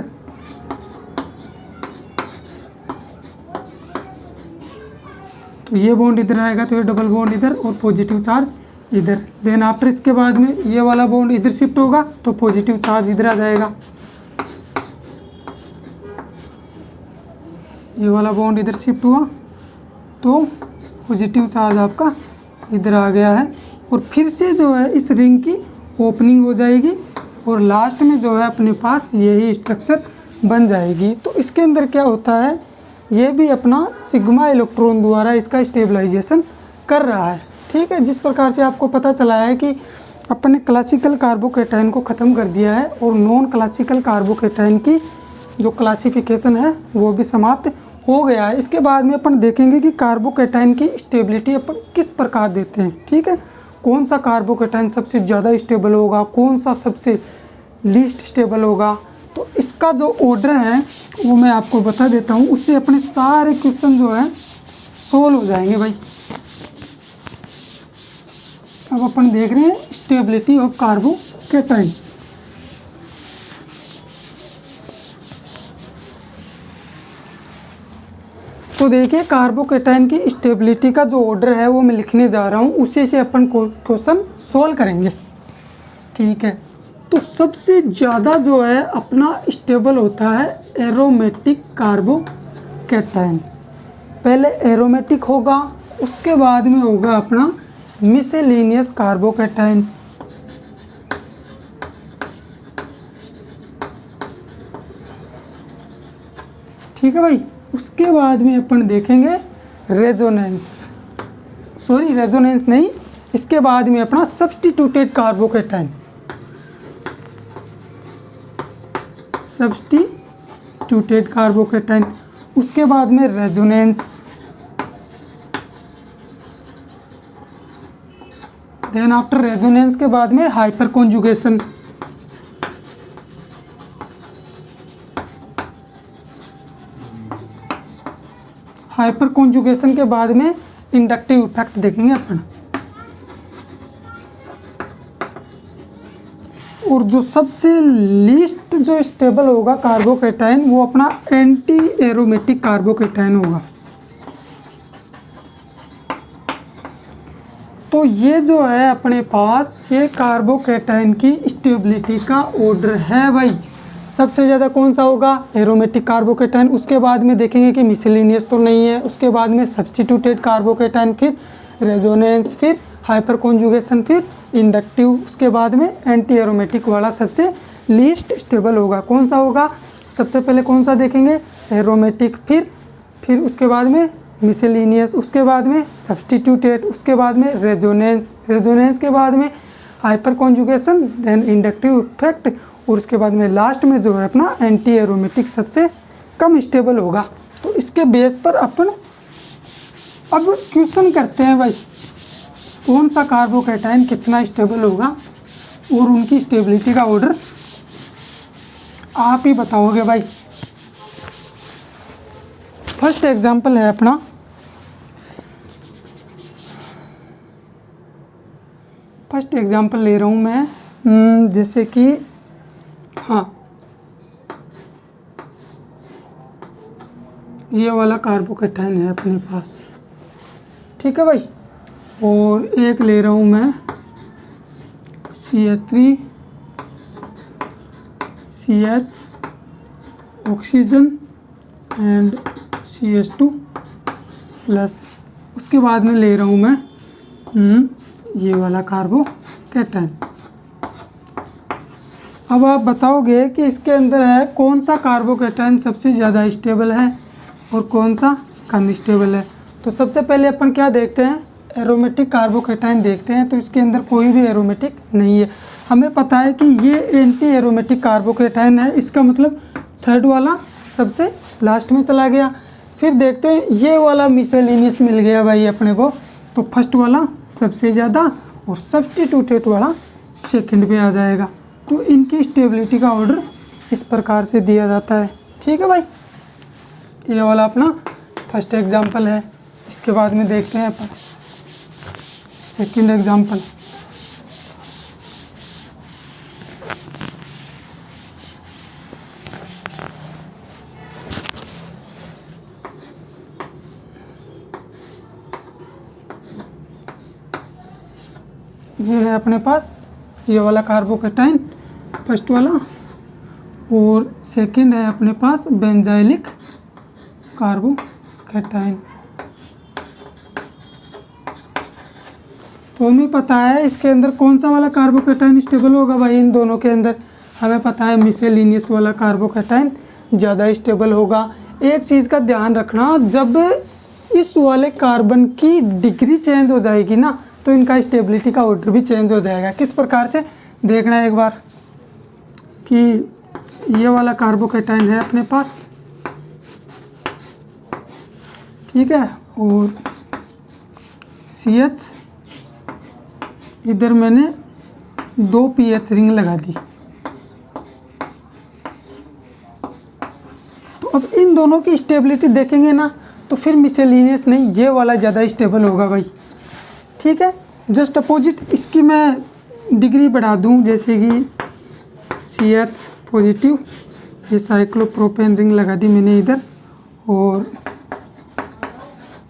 तो ये बॉन्ड इधर आएगा, तो ये डबल बॉन्ड इधर और पॉजिटिव चार्ज इधर। देन आफ्टर इसके बाद में ये वाला बॉन्ड इधर शिफ्ट होगा, तो पॉजिटिव चार्ज इधर आ जाएगा। ये वाला बॉन्ड इधर शिफ्ट हुआ तो पॉजिटिव चार्ज आपका इधर आ गया है, और फिर से जो है इस रिंग की ओपनिंग हो जाएगी और लास्ट में जो है अपने पास यही स्ट्रक्चर बन जाएगी। तो इसके अंदर क्या होता है, ये भी अपना सिग्मा इलेक्ट्रॉन द्वारा इसका स्टेबलाइजेशन कर रहा है। ठीक है, जिस प्रकार से आपको पता चला है कि अपने क्लासिकल कार्बोकेटाइन को ख़त्म कर दिया है और नॉन क्लासिकल कार्बोकेटाइन की जो क्लासिफिकेशन है वो भी समाप्त हो गया है। इसके बाद में अपन देखेंगे कि कार्बोकेटाइन की स्टेबिलिटी अपन किस प्रकार देते हैं। ठीक है, कौन सा कार्बोकेटाइन सबसे ज़्यादा स्टेबल होगा, कौन सा सबसे लीस्ट स्टेबल होगा, तो इसका जो ऑर्डर है वो मैं आपको बता देता हूँ, उससे अपने सारे क्वेश्चन जो है सोल्व हो जाएंगे भाई। अब अपन देख रहे हैं स्टेबिलिटी ऑफ कार्बोकेटाइन। तो देखिए कार्बोकेटाइन की स्टेबिलिटी का जो ऑर्डर है वो मैं लिखने जा रहा हूँ, उसी से अपन क्वेश्चन सोल्व करेंगे। ठीक है, तो सबसे ज़्यादा जो है अपना स्टेबल होता है एरोमेटिक कार्बोकेटाइन। पहले एरोमेटिक होगा, उसके बाद में होगा अपना मिसेलेनियस कार्बोकेटाइन। ठीक है भाई, उसके बाद में अपन देखेंगे रेजोनेंस, सॉरी रेजोनेंस नहीं, इसके बाद में अपना सब्स्टिट्यूटेड कार्बोकेटाइन। सब्स्टिट्यूटेड कार्बोकेटाइन, उसके बाद में रेजोनेंस, देन आफ्टर रेजोनेंस के बाद में हाइपर कॉन्जुगेशन, हाइपर कॉन्जुगेशन के बाद में इंडक्टिव इफेक्ट देखेंगे अपन। और जो सबसे लीस्ट जो स्टेबल होगा कार्बोकेटाइन वो अपना एंटी एरोमेटिक कार्बोकेटाइन होगा। तो ये जो है अपने पास ये कार्बोकेटाइन की स्टेबिलिटी का ऑर्डर है भाई। सबसे ज़्यादा कौन सा होगा, एरोमेटिक कार्बोकेटाइन। उसके बाद में देखेंगे कि मिसलेनियस तो नहीं है, उसके बाद में सब्स्टिट्यूटेड कार्बोकेटाइन, फिर रेजोनेंस, फिर हाइपर कॉन्जुगेशन, फिर इंडक्टिव, उसके बाद में एंटी एरोमेटिक वाला सबसे लीस्ट स्टेबल होगा। कौन सा होगा, सबसे पहले कौन सा देखेंगे, एरोमेटिक, फिर उसके बाद में मिसलेनियस, उसके बाद में सब्स्टिट्यूटेड, उसके बाद में रेजोनेंस के बाद में hyperconjugation, then inductive effect, और उसके बाद में लास्ट में जो है अपना एंटी एरोमेटिक सबसे कम स्टेबल होगा। तो इसके बेस पर अपन अब क्वेश्चन करते हैं भाई, कौन सा कार्बोकेटाइन कितना स्टेबल होगा और उनकी स्टेबिलिटी का ऑर्डर आप ही बताओगे भाई। फर्स्ट एग्जांपल है अपना, फर्स्ट एग्जांपल ले रहा हूँ मैं, जैसे कि हाँ ये वाला कार्बोकेटाइन है अपने पास, ठीक है भाई। और एक ले रहा हूँ मैं CH3 CH oxygen and CH2 plus, उसके बाद में ले रहा हूँ मैं ये वाला कार्बोकेटाइन। अब आप बताओगे कि इसके अंदर है कौन सा कार्बोकेटाइन सबसे ज़्यादा स्टेबल है और कौन सा कम स्टेबल है। तो सबसे पहले अपन क्या देखते हैं, एरोमेटिक कार्बोकेटाइन देखते हैं। तो इसके अंदर कोई भी एरोमेटिक नहीं है। हमें पता है कि ये एंटी एरोमेटिक कार्बोकेटाइन है, इसका मतलब थर्ड वाला सबसे लास्ट में चला गया। फिर देखते हैं ये वाला मिसलेनियस मिल गया भाई अपने को, तो फर्स्ट वाला सबसे ज़्यादा और सब्स्टिट्यूटेड वाला सेकंड पे आ जाएगा। तो इनकी स्टेबिलिटी का ऑर्डर इस प्रकार से दिया जाता है, ठीक है भाई। ये वाला अपना फर्स्ट एग्जांपल है। इसके बाद में देखते हैं अपन सेकंड एग्जांपल। ये है अपने पास ये वाला कार्बोकेटाइन फर्स्ट वाला, और सेकंड है अपने पास बेंजाइलिक कार्बोकेटाइन। तो हमें पता है इसके अंदर कौन सा वाला कार्बोकेटाइन स्टेबल होगा भाई। इन दोनों के अंदर हमें पता है मिसलेनियस वाला कार्बोकेटाइन ज़्यादा स्टेबल होगा। एक चीज़ का ध्यान रखना, जब इस वाले कार्बन की डिग्री चेंज हो जाएगी ना, तो इनका स्टेबिलिटी का ऑर्डर भी चेंज हो जाएगा। किस प्रकार से देखना है एक बार, कि ये वाला कार्बोकेटाइन है अपने पास, ठीक है, और CH, इधर मैंने 2 pH रिंग लगा दी। तो अब इन दोनों की स्टेबिलिटी देखेंगे ना, तो फिर मिसलेनियस नहीं, ये वाला ज़्यादा स्टेबल होगा भाई, ठीक है। जस्ट अपोजिट इसकी मैं डिग्री बढ़ा दूं, जैसे कि CH पॉजिटिव, ये साइक्लोप्रोपेन रिंग लगा दी मैंने इधर, और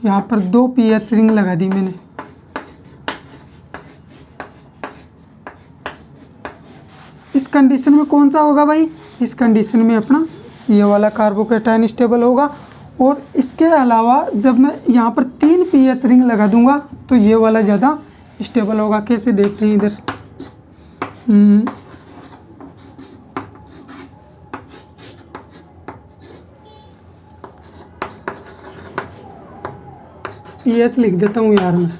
यहाँ पर 2 pH रिंग लगा दी मैंने। इस कंडीशन में कौन सा होगा भाई, इस कंडीशन में अपना ये वाला कार्बोकेटाइन स्टेबल होगा। और इसके अलावा जब मैं यहाँ पर 3 pH रिंग लगा दूंगा, तो ये वाला ज़्यादा स्टेबल होगा। कैसे देखते हैं इधर, pH लिख देता हूँ यार मैं।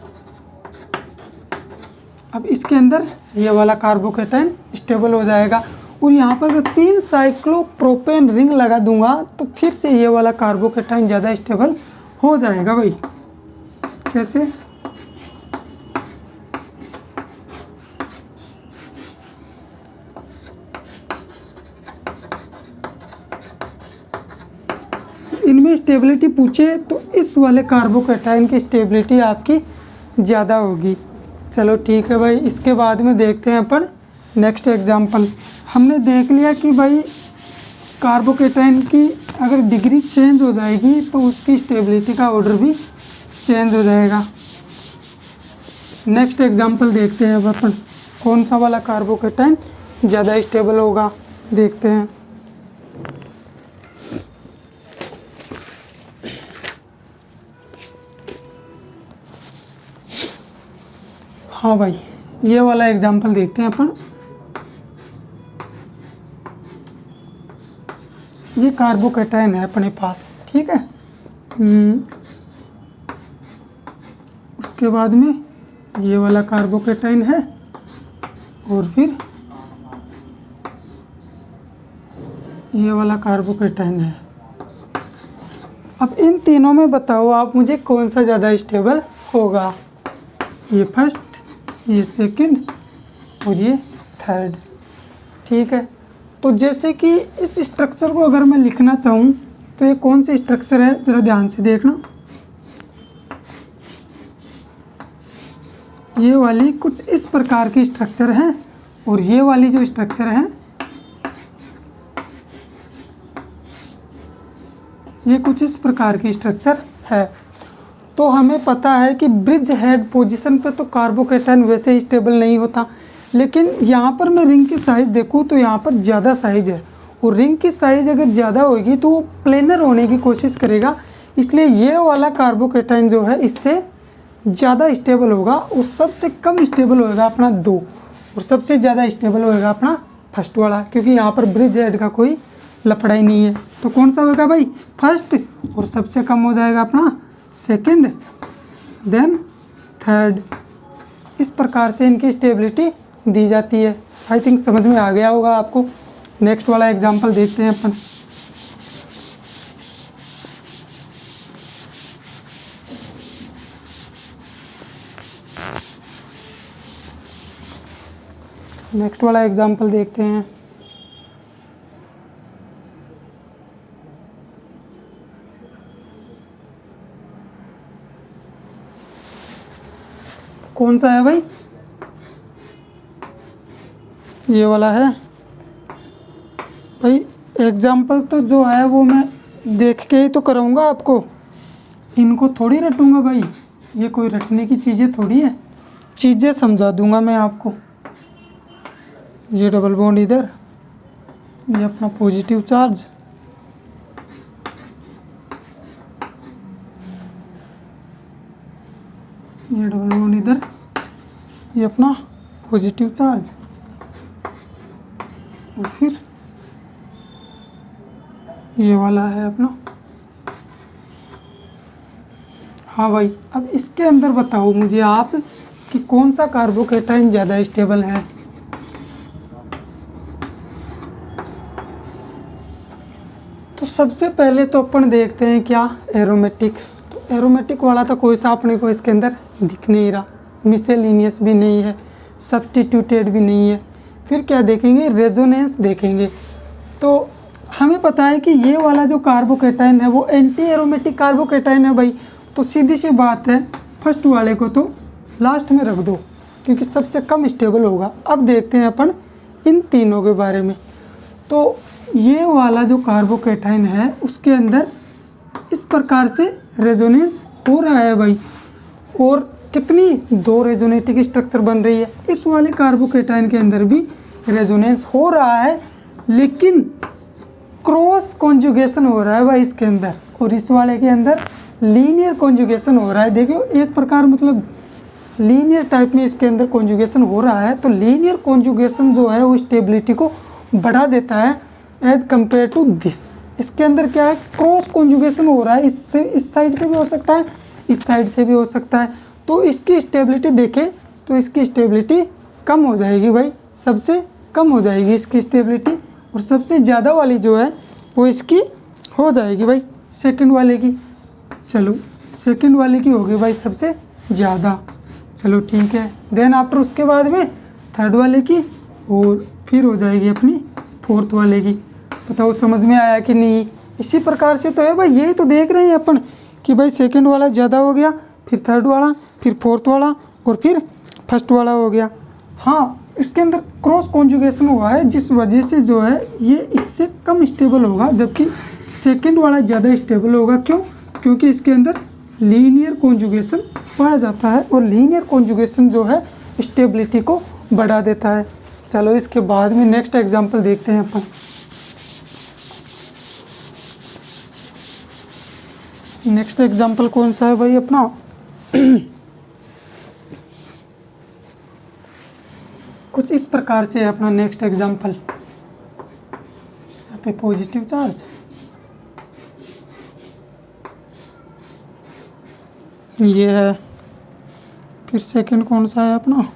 अब इसके अंदर ये वाला कार्बोकेटाइन स्टेबल हो जाएगा। और यहाँ पर अगर 3 साइक्लोप्रोपेन रिंग लगा दूंगा, तो फिर से ये वाला कार्बोकेटाइन ज़्यादा स्टेबल हो जाएगा भाई। कैसे, इनमें स्टेबिलिटी पूछे तो इस वाले कार्बोकेटाइन की स्टेबिलिटी आपकी ज़्यादा होगी। चलो ठीक है भाई। इसके बाद में देखते हैं अपन नेक्स्ट एग्जांपल। हमने देख लिया कि भाई कार्बोकेटाइन की अगर डिग्री चेंज हो जाएगी तो उसकी स्टेबिलिटी का ऑर्डर भी चेंज हो जाएगा। नेक्स्ट एग्जांपल देखते हैं अब अपन, कौन सा वाला कार्बोकेटाइन ज़्यादा स्टेबल होगा देखते हैं। हाँ भाई, ये वाला एग्जांपल देखते हैं अपन। ये कार्बोकैटायन है अपने पास, ठीक है। उसके बाद में ये वाला कार्बोकैटायन है और फिर ये वाला कार्बोकैटायन है। अब इन तीनों में बताओ आप मुझे कौन सा ज़्यादा स्टेबल होगा। ये फर्स्ट, ये सेकंड और ये थर्ड, ठीक है। तो जैसे कि इस स्ट्रक्चर को अगर मैं लिखना चाहूँ तो ये कौन सी स्ट्रक्चर है, ज़रा ध्यान से देखना। ये वाली कुछ इस प्रकार की स्ट्रक्चर है और ये वाली जो स्ट्रक्चर है ये कुछ इस प्रकार की स्ट्रक्चर है। तो हमें पता है कि ब्रिज हेड पोजीशन पे तो कार्बोकैटायन वैसे ही स्टेबल नहीं होता, लेकिन यहाँ पर मैं रिंग की साइज़ देखूँ तो यहाँ पर ज़्यादा साइज़ है और रिंग की साइज़ अगर ज़्यादा होगी तो वो प्लेनर होने की कोशिश करेगा, इसलिए ये वाला कार्बोकैटायन जो है इससे ज़्यादा स्टेबल होगा और सबसे कम स्टेबल होगा अपना 2 और सबसे ज़्यादा स्टेबल होगा अपना फर्स्ट वाला, क्योंकि यहाँ पर ब्रिज हेड का कोई लफड़ा ही नहीं है। तो कौन सा होगा भाई, फर्स्ट, और सबसे कम हो जाएगा अपना सेकंड, देन थर्ड। इस प्रकार से इनकी स्टेबिलिटी दी जाती है। आई थिंक समझ में आ गया होगा आपको। नेक्स्ट वाला एग्जांपल देखते हैं अपन। नेक्स्ट वाला एग्जांपल देखते हैं। कौन सा है भाई, ये वाला है भाई। एग्जाम्पल तो जो है वो मैं देख के ही तो कराऊंगा आपको, इनको थोड़ी रटूंगा भाई, ये कोई रटने की चीज़ें थोड़ी है, चीज़ें समझा दूंगा मैं आपको। ये डबल बॉन्ड इधर, ये अपना पॉजिटिव चार्ज, ये डबल बॉन्ड इधर, ये अपना पॉजिटिव चार्ज और फिर ये वाला है अपना। हाँ भाई, अब इसके अंदर बताओ मुझे आप कि कौन सा कार्बोकैटायन ज़्यादा स्टेबल है। तो सबसे पहले तो अपन देखते हैं क्या, एरोमेटिक। तो एरोमेटिक वाला तो कोई सा अपने को इसके अंदर दिख नहीं रहा, मिसेलिनियस भी नहीं है, सब्स्टिट्यूटेड भी नहीं है। फिर क्या देखेंगे, रेजोनेंस देखेंगे। तो हमें पता है कि ये वाला जो कार्बोकैटायन है वो एंटी एरोमेटिक कार्बोकैटायन है भाई। तो सीधी सी बात है, फर्स्ट वाले को तो लास्ट में रख दो क्योंकि सबसे कम स्टेबल होगा। अब देखते हैं अपन इन तीनों के बारे में। तो ये वाला जो कार्बोकैटायन है उसके अंदर इस प्रकार से रेजोनेंस हो रहा है भाई, और कितनी 2 रेजोनेटिक स्ट्रक्चर बन रही है। इस वाले कार्बोकैटायन के अंदर भी रेजोनेंस हो रहा है, लेकिन क्रॉस कॉन्जुगेशन हो रहा है भाई इसके अंदर, और इस वाले के अंदर लीनियर कॉन्जुगेशन हो रहा है। देखियो एक प्रकार मतलब लीनियर टाइप में इसके अंदर कॉन्जुगेशन हो रहा है। तो लीनियर कॉन्जुगेशन जो है वो स्टेबिलिटी को बढ़ा देता है एज कंपेयर टू दिस। इसके अंदर क्या है, क्रॉस कॉन्जुगेशन हो रहा है, इससे इस साइड से भी हो सकता है, इस साइड से भी हो सकता है। तो इसकी स्टेबिलिटी देखें तो इसकी स्टेबिलिटी कम हो जाएगी भाई, सबसे कम हो जाएगी इसकी स्टेबिलिटी, और सबसे ज़्यादा वाली जो है वो इसकी हो जाएगी भाई सेकंड वाले की। चलो सेकंड वाले की होगी भाई सबसे ज़्यादा, चलो ठीक है। देन आफ्टर उसके बाद में थर्ड वाले की, और फिर हो जाएगी अपनी फोर्थ वाले की। बताओ समझ में आया कि नहीं। इसी प्रकार से तो है भाई, यही तो देख रहे हैं अपन कि भाई सेकंड वाला ज़्यादा हो गया, फिर थर्ड वाला, फिर फोर्थ वाला, और फिर फर्स्ट वाला हो गया। हाँ, इसके अंदर क्रॉस कॉन्जुगेशन हुआ है जिस वजह से जो है ये इससे कम स्टेबल होगा, जबकि सेकंड वाला ज़्यादा स्टेबल होगा। क्यों? क्योंकि इसके अंदर लीनियर कॉन्जुगेशन पाया जाता है, और लीनियर कॉन्जुगेशन जो है स्टेबिलिटी को बढ़ा देता है। चलो इसके बाद में नेक्स्ट एग्जांपल देखते हैं अपन। नेक्स्ट एग्जांपल कौन सा है भाई अपना कुछ इस प्रकार से है अपना नेक्स्ट एग्जाम्पल। यहाँ पे पॉजिटिव चार्ज, ये है। फिर सेकंड कौन सा है अपना,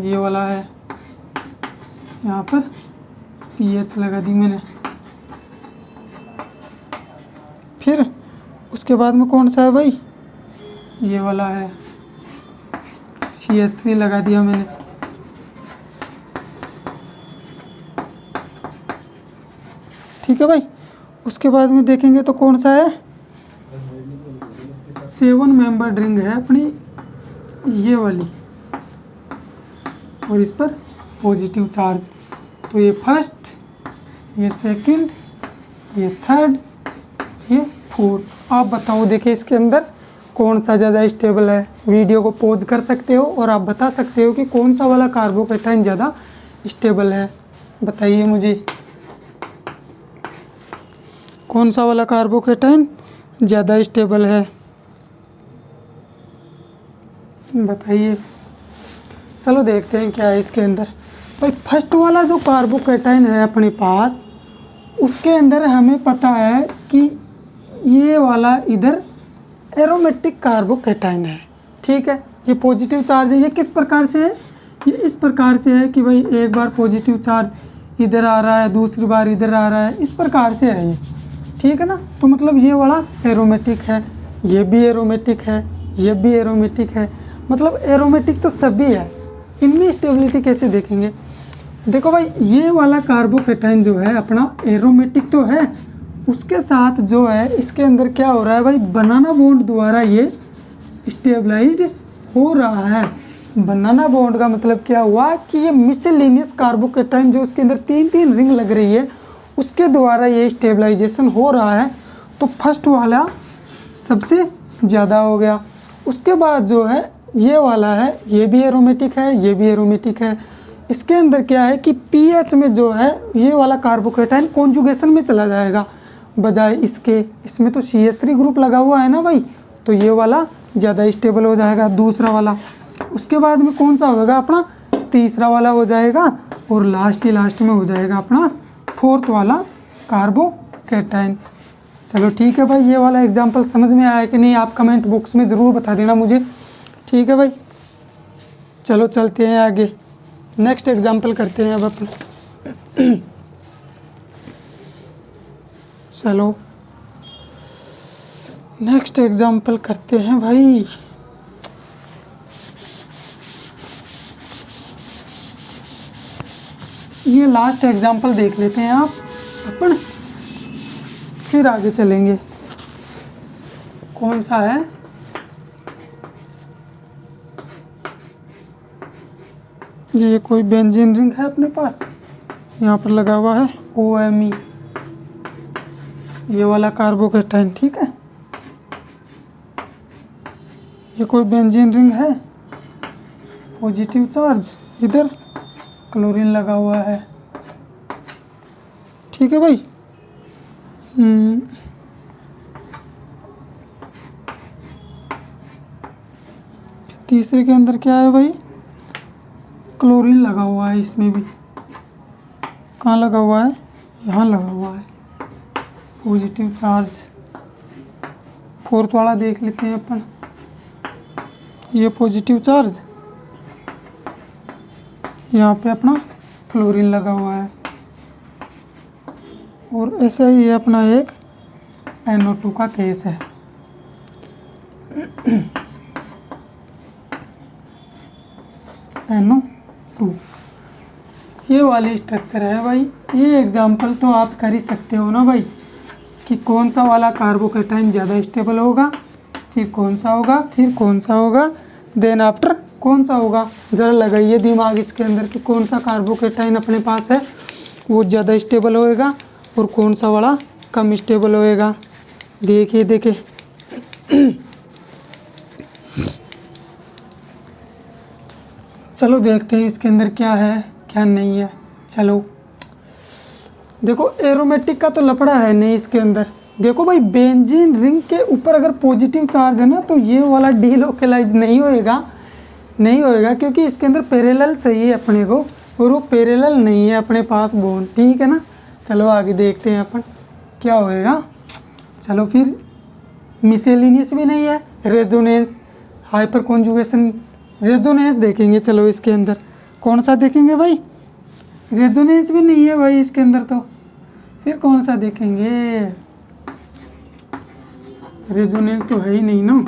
ये वाला है। यहाँ पर पीएच लगा दी मैंने। फिर उसके बाद में कौन सा है भाई, ये वाला है, CH3 लगा दिया मैंने। ठीक है भाई। उसके बाद में देखेंगे तो कौन सा है, 7 मेंबर रिंग है अपनी ये वाली, और इस पर पॉजिटिव चार्ज। तो ये फर्स्ट, ये सेकंड, ये थर्ड, ये फोर्थ। आप बताओ, देखिए इसके अंदर कौन सा ज़्यादा स्टेबल है। वीडियो को पॉज कर सकते हो और आप बता सकते हो कि कौन सा वाला कार्बोकेटाइन ज़्यादा स्टेबल है। बताइए मुझे कौन सा वाला कार्बोकेटाइन ज़्यादा स्टेबल है, बताइए। चलो देखते हैं क्या है इसके अंदर। भाई फर्स्ट वाला जो कार्बोकेटाइन है अपने पास, उसके अंदर हमें पता है कि ये वाला इधर एरोमेटिक कार्बोकेटाइन है। ठीक है, ये पॉजिटिव चार्ज है। ये किस प्रकार से है, ये इस प्रकार से है कि भाई एक बार पॉजिटिव चार्ज इधर आ रहा है, दूसरी बार इधर आ रहा है, इस प्रकार से है ये। ठीक है ना। तो मतलब ये वाला एरोमेटिक है, ये भी एरोमेटिक है, ये भी एरोमेटिक है। मतलब एरोमेटिक तो सभी है। इनमें स्टेबिलिटी कैसे देखेंगे, देखो भाई ये वाला कार्बोकेटाइन जो है अपना एरोमेटिक तो है, उसके साथ जो है इसके अंदर क्या हो रहा है भाई, बनाना बॉन्ड द्वारा ये स्टेबलाइज्ड हो रहा है। बनाना बॉन्ड का मतलब क्या हुआ कि ये मिसलिनियस कार्बोकेटाइन जो उसके अंदर 3-3 रिंग लग रही है, उसके द्वारा ये स्टेबलाइजेशन हो रहा है। तो फर्स्ट वाला सबसे ज़्यादा हो गया। उसके बाद जो है ये वाला है, ये भी एरोमेटिक है, ये भी एरोमेटिक है। इसके अंदर क्या है कि पीएच में जो है ये वाला कार्बोकेटाइन कॉन्जुगेशन में चला जाएगा बजाय इसके। इसमें तो CH3 ग्रुप लगा हुआ है ना भाई, तो ये वाला ज़्यादा स्टेबल हो जाएगा, दूसरा वाला। उसके बाद में कौन सा होगा अपना, तीसरा वाला हो जाएगा, और लास्ट में हो जाएगा अपना फोर्थ वाला कार्बोकेटाइन। चलो ठीक है भाई, ये वाला एग्जाम्पल समझ में आया कि नहीं, आप कमेंट बॉक्स में ज़रूर बता देना मुझे। ठीक है भाई, चलो चलते हैं आगे, नेक्स्ट एग्जाम्पल करते हैं अब अपन। चलो नेक्स्ट एग्जाम्पल करते हैं भाई। ये लास्ट एग्जाम्पल देख लेते हैं आप अपन, फिर आगे चलेंगे। कौन सा है, ये कोई बेंजीन रिंग है अपने पास, यहाँ पर लगा हुआ है OMe, ये वाला कार्बोकेटाइन। ठीक है, ये कोई बेंजीन रिंग है, पॉजिटिव चार्ज, इधर क्लोरीन लगा हुआ है। ठीक है भाई। तीसरे के अंदर क्या है भाई, क्लोरीन लगा हुआ है। इसमें भी कहाँ लगा हुआ है, यहाँ लगा हुआ है पॉजिटिव चार्ज। फोर्थ वाला देख लेते हैं अपन, ये पॉजिटिव चार्ज, यहाँ पे अपना क्लोरीन लगा हुआ है, और ऐसा ही ये अपना एक NO2 का केस है। NO2 ये वाली स्ट्रक्चर है भाई। ये एग्जाम्पल तो आप कर ही सकते हो ना भाई, कि कौन सा वाला कार्बोकेटाइन ज़्यादा स्टेबल होगा, फिर कौन सा होगा, फिर कौन सा होगा, देन आफ्टर कौन सा होगा। ज़रा लगाइए दिमाग इसके अंदर कि कौन सा कार्बोकेटाइन अपने पास है वो ज़्यादा स्टेबल होएगा और कौन सा वाला कम स्टेबल होएगा। देखिए देखिए, चलो देखते हैं इसके अंदर क्या है क्या नहीं है। चलो देखो, एरोमेटिक का तो लफड़ा है नहीं इसके अंदर, देखो भाई बेंजीन रिंग के ऊपर अगर पॉजिटिव चार्ज है ना तो ये वाला डीलोकलाइज नहीं होएगा क्योंकि इसके अंदर पैरेलल चाहिए अपने को, और वो पैरेलल नहीं है अपने पास बॉन्ड, ठीक है ना। चलो आगे देखते हैं अपन क्या होएगा। चलो फिर मिसेलिनियस भी नहीं है, रेजोनेंस, हाइपर कॉन्जुगेशन, रेजोनेंस देखेंगे। चलो इसके अंदर कौन सा देखेंगे भाई, रेजोनेंस भी नहीं है भाई इसके अंदर, तो फिर कौन सा देखेंगे, रेजोनेंस तो है ही नहीं ना,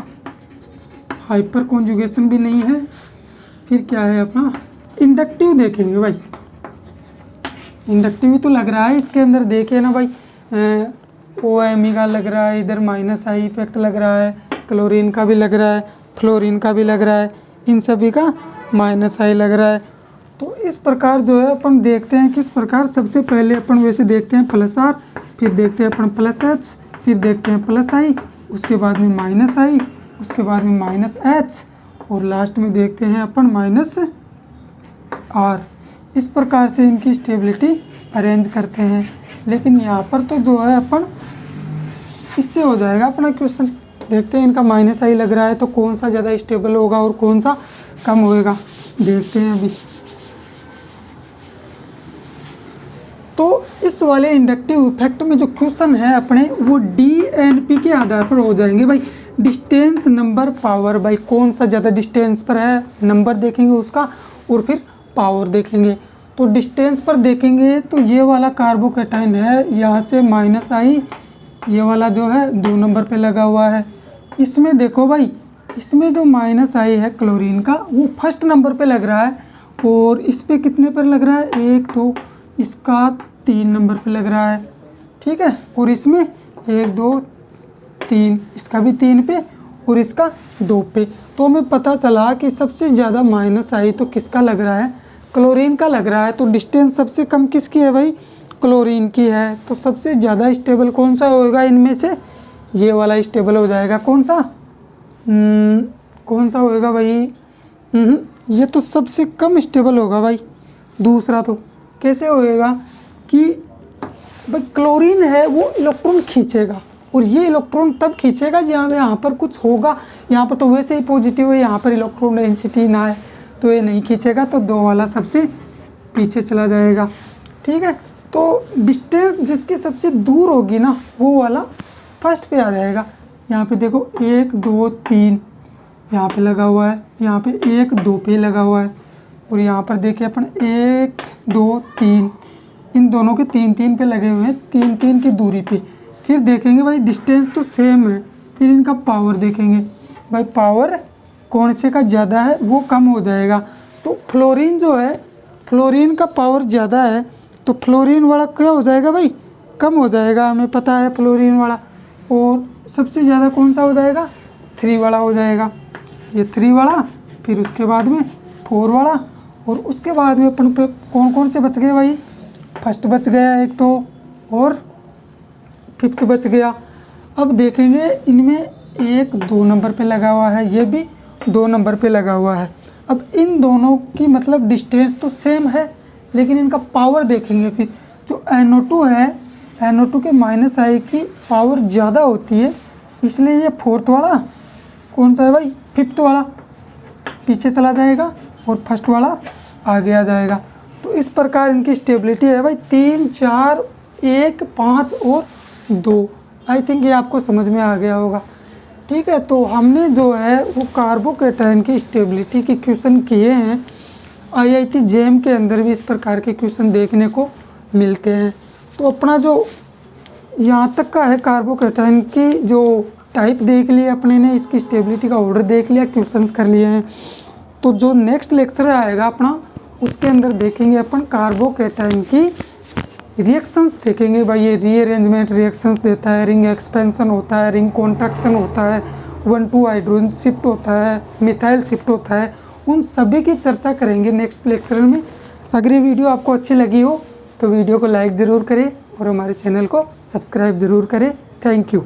हाइपर कॉन्जुगेशन भी नहीं है, फिर क्या है अपना इंडक्टिव देखेंगे भाई। इंडक्टिव ही तो लग रहा है इसके अंदर, देखिए ना भाई OMe का लग रहा है, इधर माइनस आई इफेक्ट लग रहा है, क्लोरीन का भी लग रहा है, फ्लोरीन का भी लग रहा है, इन सभी का माइनस आई लग रहा है। तो इस प्रकार जो है अपन देखते हैं किस प्रकार, सबसे पहले अपन वैसे देखते हैं प्लस आर, फिर देखते हैं अपन प्लस एच, फिर देखते हैं प्लस आई, उसके बाद में माइनस आई, उसके बाद में माइनस एच, और लास्ट में देखते हैं अपन माइनस आर। इस प्रकार से इनकी स्टेबिलिटी अरेंज करते हैं। लेकिन यहाँ पर तो जो है अपन इससे हो जाएगा अपना क्वेश्चन। देखते हैं इनका माइनस आई लग रहा है तो कौन सा ज़्यादा स्टेबल होगा और कौन सा कम होएगा, देखते हैं अभी। तो इस वाले इंडक्टिव इफेक्ट में जो क्वेश्चन है अपने वो DNP के आधार पर हो जाएंगे भाई। डिस्टेंस नंबर पावर, भाई कौन सा ज़्यादा डिस्टेंस पर है नंबर देखेंगे उसका, और फिर पावर देखेंगे। तो डिस्टेंस पर देखेंगे तो ये वाला कार्बोकैटायन है, यहाँ से माइनस आई, ये वाला जो है 2 नंबर पे लगा हुआ है। इसमें देखो भाई, इसमें जो माइनस आई है क्लोरीन का वो फर्स्ट नंबर पे लग रहा है, और इस पे कितने पर लग रहा है, 1 2, इसका 3 नंबर पे लग रहा है, ठीक है। और इसमें 1 2 3, इसका भी 3 पे और इसका 2 पे। तो हमें पता चला कि सबसे ज़्यादा माइनस आई तो किसका लग रहा है, क्लोरीन का लग रहा है। तो डिस्टेंस सबसे कम किसकी है भाई, क्लोरीन की है। तो सबसे ज़्यादा स्टेबल कौन सा होगा इनमें से, ये वाला स्टेबल हो जाएगा। कौन सा कौन सा होएगा भाई, ये तो सबसे कम स्टेबल होगा भाई। दूसरा तो कैसे होएगा कि भाई क्लोरीन है वो इलेक्ट्रॉन खींचेगा, और ये इलेक्ट्रॉन तब खींचेगा जहाँ यहाँ पर कुछ होगा। यहाँ पर तो वैसे ही पॉजिटिव है, यहाँ पर इलेक्ट्रॉन डेंसिटी ना है तो ये नहीं खींचेगा, तो 2 वाला सबसे पीछे चला जाएगा, ठीक है। तो डिस्टेंस जिसकी सबसे दूर होगी ना वो वाला फर्स्ट पे आ जाएगा। यहाँ पे देखो 1 2 3 यहाँ पे लगा हुआ है, यहाँ पे 1 2 पे लगा हुआ है, और यहाँ पर देखिए अपन 1 2 3, इन दोनों के 3 3 पे लगे हुए हैं, 3 3 की दूरी पे। फिर देखेंगे भाई डिस्टेंस तो सेम है, फिर इनका पावर देखेंगे भाई, पावर कौन से का ज़्यादा है वो कम हो जाएगा। तो फ्लोरीन जो है, फ्लोरीन का पावर ज़्यादा है तो फ्लोरीन वाला क्या हो जाएगा भाई, कम हो जाएगा, हमें पता है फ्लोरीन वाला। और सबसे ज़्यादा कौन सा हो जाएगा, 3 वाला हो जाएगा, ये 3 वाला, फिर उसके बाद में 4 वाला, और उसके बाद में अपन पे कौन कौन से बच गए भाई, फर्स्ट बच गया एक तो, और 5th बच गया। अब देखेंगे इनमें 1 2 नंबर पे लगा हुआ है, ये भी 2 नंबर पे लगा हुआ है। अब इन दोनों की मतलब डिस्टेंस तो सेम है, लेकिन इनका पावर देखेंगे। फिर जो NO2 है, NO2 के माइनस आई की पावर ज़्यादा होती है, इसलिए ये 4th वाला कौन सा है भाई, 5th वाला पीछे चला जाएगा, और फर्स्ट वाला आगे आ जाएगा। तो इस प्रकार इनकी स्टेबिलिटी है भाई 3 4 1 5 और 2। आई थिंक ये आपको समझ में आ गया होगा, ठीक है। तो हमने जो है वो कार्बोकैटायन की स्टेबिलिटी के क्वेश्चन किए हैं। IIT JEM के अंदर भी इस प्रकार के क्वेश्चन देखने को मिलते हैं। तो अपना जो यहाँ तक का है कार्बोकैटायन की जो टाइप देख लिया अपने ने, इसकी स्टेबिलिटी का ऑर्डर देख लिया, क्वेश्चंस कर लिए हैं। तो जो नेक्स्ट लेक्चर आएगा अपना, उसके अंदर देखेंगे अपन कार्बोकैटायन की रिएक्शंस देखेंगे भाई। ये रीअरेंजमेंट रिएक्शंस देता है, रिंग एक्सपेंशन होता है, रिंग कॉन्ट्रैक्शन होता है, 1 2 हाइड्रोजन शिफ्ट होता है, मिथाइल शिफ्ट होता है, उन सभी की चर्चा करेंगे नेक्स्ट लेक्चर में। अगर ये वीडियो आपको अच्छी लगी हो तो वीडियो को लाइक ज़रूर करें और हमारे चैनल को सब्सक्राइब ज़रूर करें। Thank you.